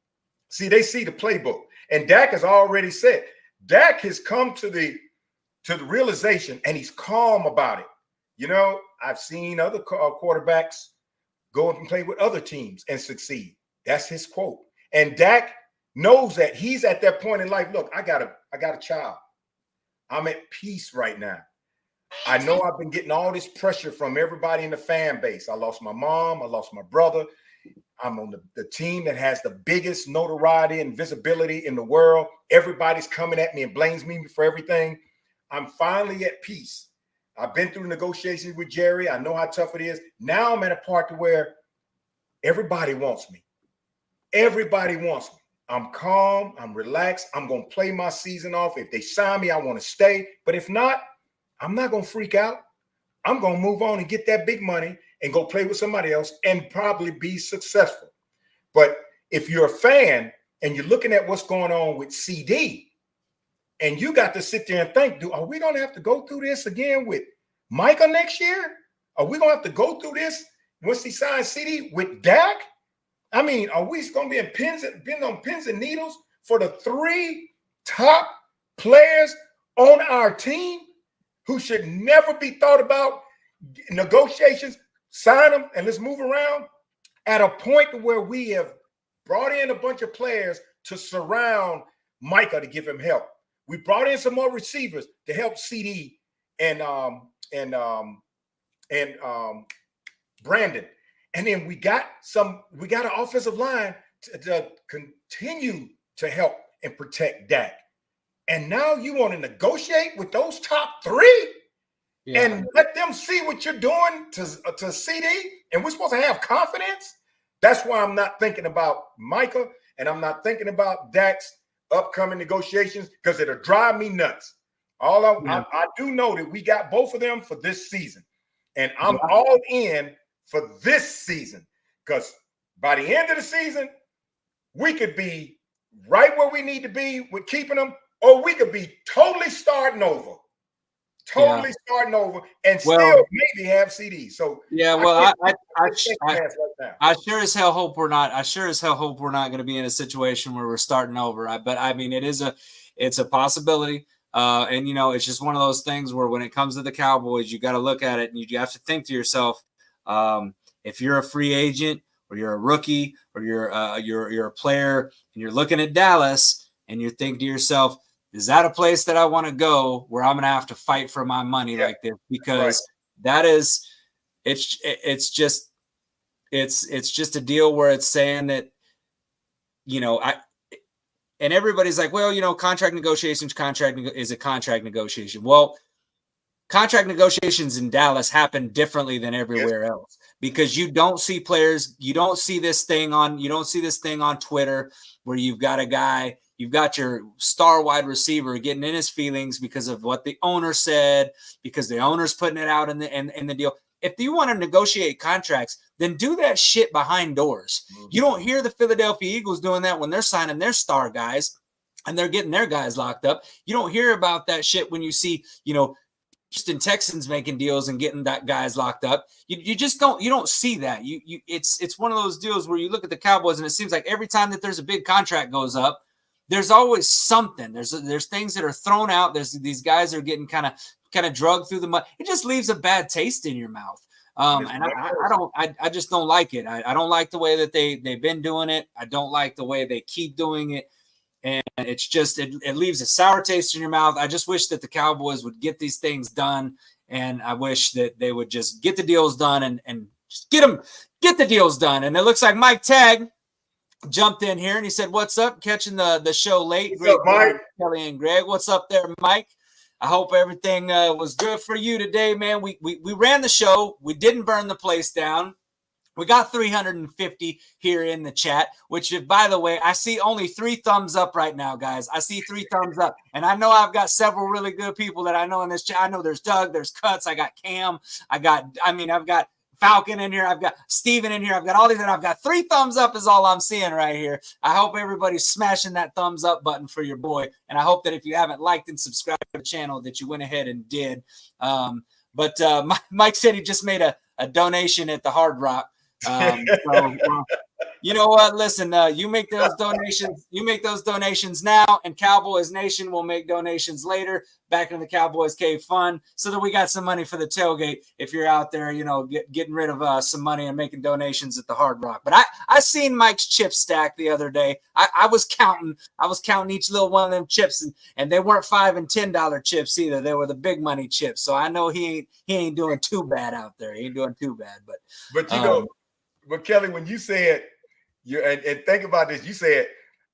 See, they see the playbook. And Dak has already said, Dak has come to the realization, and he's calm about it. I've seen other quarterbacks go and play with other teams and succeed. That's his quote. And Dak knows that he's at that point in life. Look, I got a child. I'm at peace right now. I know I've been getting all this pressure from everybody in the fan base. I lost my mom. I lost my brother. I'm on the team that has the biggest notoriety and visibility in the world. Everybody's coming at me and blames me for everything. I'm finally at peace. I've been through negotiations with Jerry. I know how tough it is. Now I'm at a part to where everybody wants me. Everybody wants me. I'm calm. I'm relaxed. I'm going to play my season off. If they sign me, I want to stay. But if not, I'm not going to freak out. I'm going to move on and get that big money and go play with somebody else and probably be successful. But if you're a fan and you're looking at what's going on with CD, and you got to sit there and think, are we going to have to go through this again with Micah next year? Are we going to have to go through this once he signs CD with Dak? I mean, are we going to be on pins and needles for the 3 top players on our team who should never be thought about negotiations? Sign them and let's move around at a point where we have brought in a bunch of players to surround Micah to give him help. We brought in some more receivers to help CD and Brandon. And then we got an offensive line to continue to help and protect Dak. And now you want to negotiate with those top three and let them see what you're doing to CD, and we're supposed to have confidence? That's why I'm not thinking about Micah, and I'm not thinking about Dak's upcoming negotiations, because it'll drive me nuts. I do know that we got both of them for this season, and I'm all in for this season, because by the end of the season, we could be right where we need to be with keeping them, or we could be totally starting over. And still maybe have CD. So I sure as hell hope we're not. I sure as hell hope we're not going to be in a situation where we're starting over. But I mean, it's a possibility. And it's just one of those things where when it comes to the Cowboys, you got to look at it and you have to think to yourself, if you're a free agent or you're a rookie or you're a player and you're looking at Dallas and you're thinking to yourself, is that a place that I want to go where I'm going to have to fight for my money like this? Because that is, it's just a deal where it's saying that, and everybody's like, well, contract negotiations, is a contract negotiation. Well, contract negotiations in Dallas happen differently than everywhere else, because you don't see players, you don't see this thing on Twitter where you've got a guy, you've got your star wide receiver getting in his feelings because of what the owner said, because the owner's putting it out in the deal. If you want to negotiate contracts, then do that shit behind doors. Mm-hmm. You don't hear the Philadelphia Eagles doing that when they're signing their star guys and they're getting their guys locked up. You don't hear about that shit when you see, Houston Texans making deals and getting that guys locked up. You just don't see that. It's one of those deals where you look at the Cowboys and it seems like every time that there's a big contract goes up, there's always something. There's things that are thrown out. There's these guys are getting kind of drugged through the mud. It just leaves a bad taste in your mouth. And I just don't like it. I don't like the way that they've been doing it. I don't like the way they keep doing it. And it's just, it leaves a sour taste in your mouth. I just wish that the Cowboys would get these things done. And I wish that they would just get the deals done and just get the deals done. And it looks like Mike Tag jumped in here and he said, "What's up? Catching the show late." What's up, Mike? Kelly and Greg. What's up there, Mike? I hope everything was good for you today, man. We ran the show. We didn't burn the place down. We got 350 here in the chat, which, by the way, I see only 3 thumbs up right now, guys. I see 3 thumbs up. And I know I've got several really good people that I know in this chat. I know there's Doug, there's Cuts, I got Cam, I've got Falcon in here, I've got Steven in here, I've got all these, and I've got 3 thumbs up is all I'm seeing right here. I hope everybody's smashing that thumbs up button for your boy. And I hope that if you haven't liked and subscribed to the channel that you went ahead and did. But Mike said he just made a donation at the Hard Rock. You know what? Listen, you make those donations. You make those donations now, and Cowboys Nation will make donations later back in the Cowboys Cave Fund, so that we got some money for the tailgate. If you're out there, getting rid of some money and making donations at the Hard Rock. But I seen Mike's chip stack the other day. I was counting each little one of them chips, and they weren't $5 and $10 chips either. They were the big money chips. So I know he ain't doing too bad out there. He ain't doing too bad. But Kelly, when you said and think about this, you said,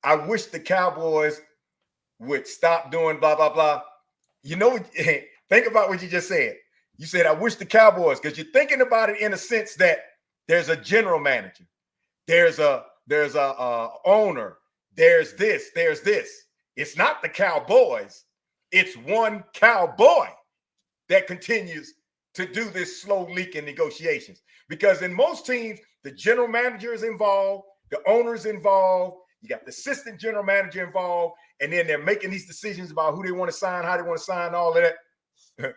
I wish the Cowboys would stop doing blah, blah, blah. Think about what you just said. You said, I wish the Cowboys, because you're thinking about it in a sense that there's a general manager, there's a owner, there's this. It's not the Cowboys. It's one cowboy that continues to do this slow leak in negotiations. Because in most teams, the general manager is involved, the owner's involved, you got the assistant general manager involved, and then they're making these decisions about who they want to sign, how they want to sign, all of that.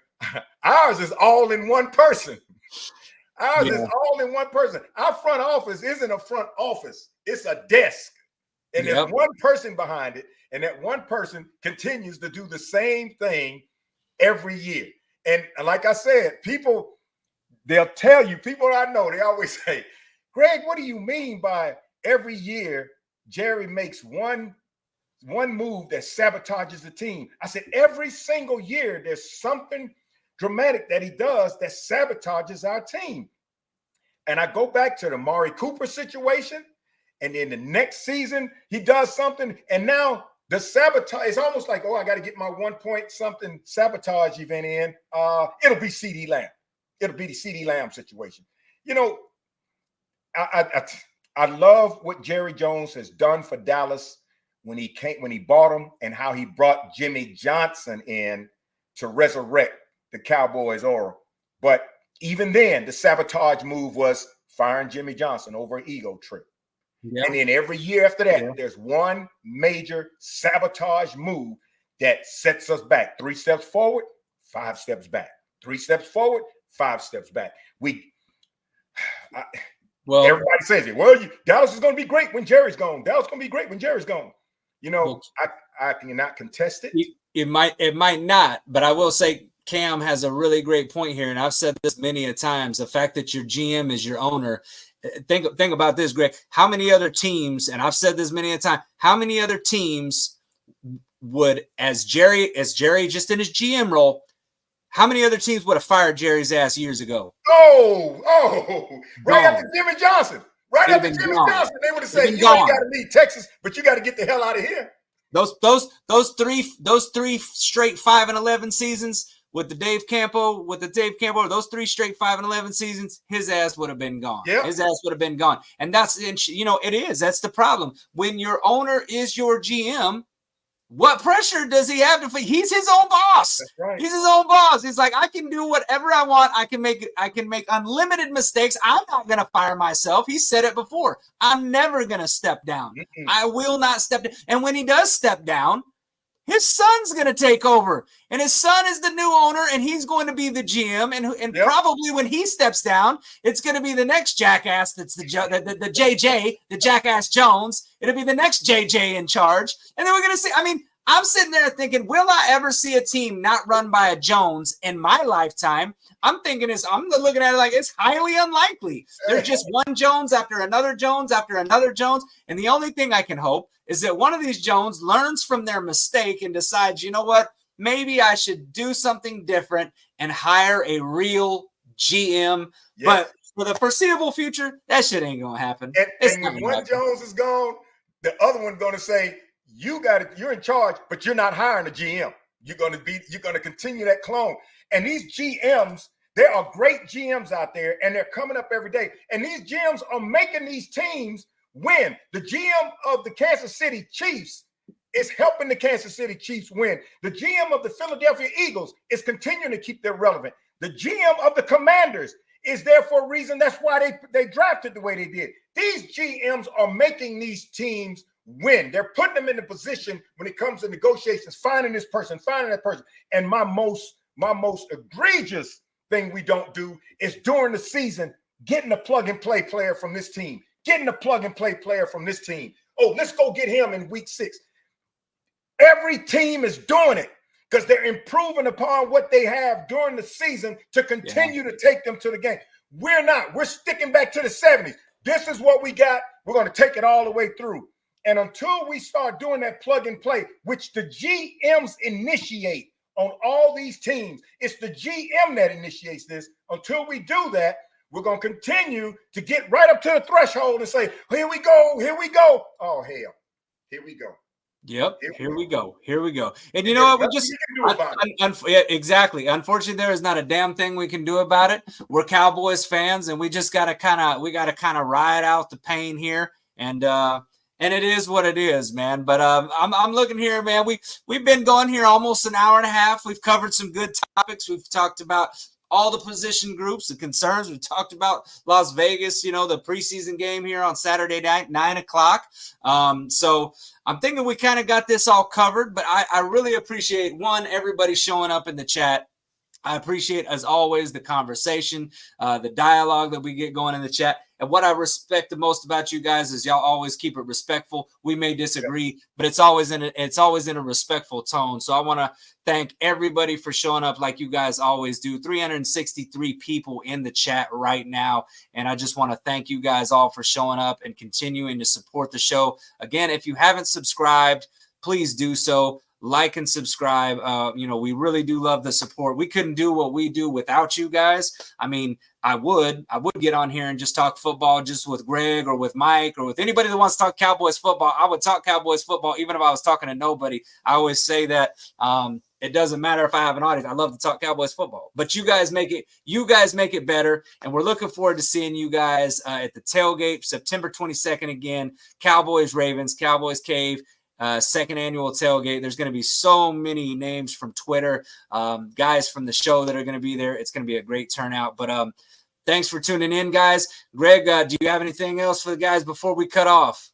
Ours is all in one person. Is all in one person. Our front office isn't a front office. It's a desk. And there's one person behind it, and that one person continues to do the same thing every year. And like I said, they'll tell you, people I know, they always say, Greg, what do you mean by every year Jerry makes one move that sabotages the team. I said, every single year, there's something dramatic that he does that sabotages our team. And I go back to the Amari Cooper situation. And then the next season, he does something. And now the sabotage, it's almost like, oh, I got to get my 1 point something sabotage event in. It'll be CD Lamb. It'll be the CD Lamb situation. You know, I love what Jerry Jones has done for Dallas when he bought him, and how he brought Jimmy Johnson in to resurrect the Cowboys aura. But even then, the sabotage move was firing Jimmy Johnson over an ego trip. Yep. And then every year after that, there's one major sabotage move that sets us back. 3 steps forward, 5 steps back. 3 steps forward, 5 steps back. Everybody says it. Well, Dallas is going to be great when Jerry's gone. Dallas is going to be great when Jerry's gone. You know, I cannot contest it. It might not, but I will say Cam has a really great point here, and I've said this many a times. The fact that your GM is your owner. Think about this, Greg. How many other teams, and I've said this many a time, how many other teams would, as Jerry just in his GM role, how many other teams would have fired Jerry's ass years ago? Right after Jimmy Johnson. Right after Jimmy Johnson, they would have said, you got to leave Texas, but you got to get the hell out of here. Those three straight 5-11 seasons with the Dave Campo, those 3 straight 5-11 seasons, his ass would have been gone. Yep. His ass would have been gone. And that's, it is. That's the problem. When your owner is your GM, what pressure does he have to? He's his own boss. That's right. He's his own boss. He's like, I can do whatever I want. I can make unlimited mistakes. I'm not going to fire myself. He said it before. I'm never going to step down. I will not step down. And when he does step down, his son's going to take over. And his son is the new owner, and he's going to be the GM. And probably when he steps down, it's going to be the next jackass that's the JJ, the Jackass Jones. It'll be the next JJ in charge. And then we're going to see, I'm sitting there thinking, will I ever see a team not run by a Jones in my lifetime? I'm looking at it like it's highly unlikely. There's just one Jones after another Jones after another Jones. And the only thing I can hope is that one of these Jones learns from their mistake and decides, you know what, maybe I should do something different and hire a real GM. Yes. But for the foreseeable future, that shit ain't going to happen. And when one Jones is gone, the other one's going to say, you're in charge, but you're not hiring a GM. You're going to continue that clone. And these GMs, there are great GMs out there, and they're coming up every day. And these GMs are making these teams win. The GM of the Kansas City Chiefs is helping the Kansas City Chiefs win. The GM of the Philadelphia Eagles is continuing to keep them relevant. The GM of the Commanders is there for a reason. That's why they drafted the way they did. These GMs are making these teams win. They're putting them in a position when it comes to negotiations, finding this person, finding that person. And my most egregious thing we don't do is during the season, getting a plug-and-play player from this team, getting a plug-and-play player from this team. Oh, let's go get him in week 6. Every team is doing it because they're improving upon what they have during the season to continue to take them to the game. We're not. We're sticking back to the 70s. This is what we got. We're going to take it all the way through. And until we start doing that plug and play, which the GMs initiate on all these teams, it's the GM that initiates this. Until we do that, we're going to continue to get right up to the threshold and say, here we go, here we go. Oh, hell, here we go. Yep, here we go. And you know what? Exactly. Unfortunately, there is not a damn thing we can do about it. We're Cowboys fans, and we just got to kind of ride out the pain here. And it is what it is, man. But I'm looking here, man. We've been going here almost an hour and a half. We've covered some good topics. We've talked about all the position groups, the concerns. We've talked about Las Vegas, the preseason game here on Saturday night, 9:00. So I'm thinking we kind of got this all covered. But I really appreciate, one, everybody showing up in the chat. I appreciate, as always, the conversation, the dialogue that we get going in the chat. And what I respect the most about you guys is y'all always keep it respectful. We may disagree, but it's always in a respectful tone. So I want to thank everybody for showing up like you guys always do. 363 people in the chat right now. And I just want to thank you guys all for showing up and continuing to support the show. Again, if you haven't subscribed, please do so. Like and subscribe. We really do love the support. We couldn't do what we do without you guys. I mean, I would get on here and just talk football just with Greg or with Mike or with anybody that wants to talk Cowboys football. I would talk Cowboys football even if I was talking to nobody. I always say that it doesn't matter if I have an audience. I love to talk Cowboys football. But you guys make it better. And we're looking forward to seeing you guys at the tailgate September 22nd again. Cowboys Ravens, Cowboys Cave. Second annual tailgate. There's going to be so many names from Twitter, guys from the show that are going to be there. It's going to be a great turnout. But thanks for tuning in, guys. Greg, do you have anything else for the guys before we cut off?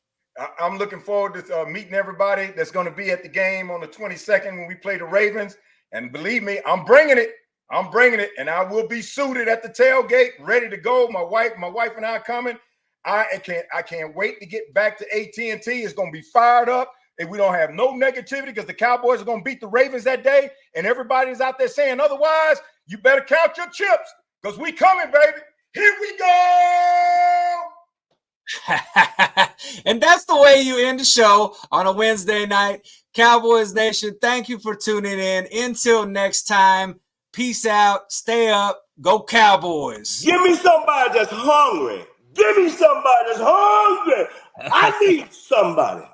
I'm looking forward to meeting everybody that's going to be at the game on the 22nd when we play the Ravens. And believe me, I'm bringing it. And I will be suited at the tailgate, ready to go. My wife and I are coming. I can't wait to get back to AT&T. It's going to be fired up. And we don't have no negativity because the Cowboys are going to beat the Ravens that day. And everybody's out there saying otherwise. You better count your chips because we coming, baby. Here we go. And that's the way you end the show on a Wednesday night. Cowboys Nation, thank you for tuning in. Until next time, peace out. Stay up. Go Cowboys. Give me somebody that's hungry. Give me somebody that's hungry. I need somebody.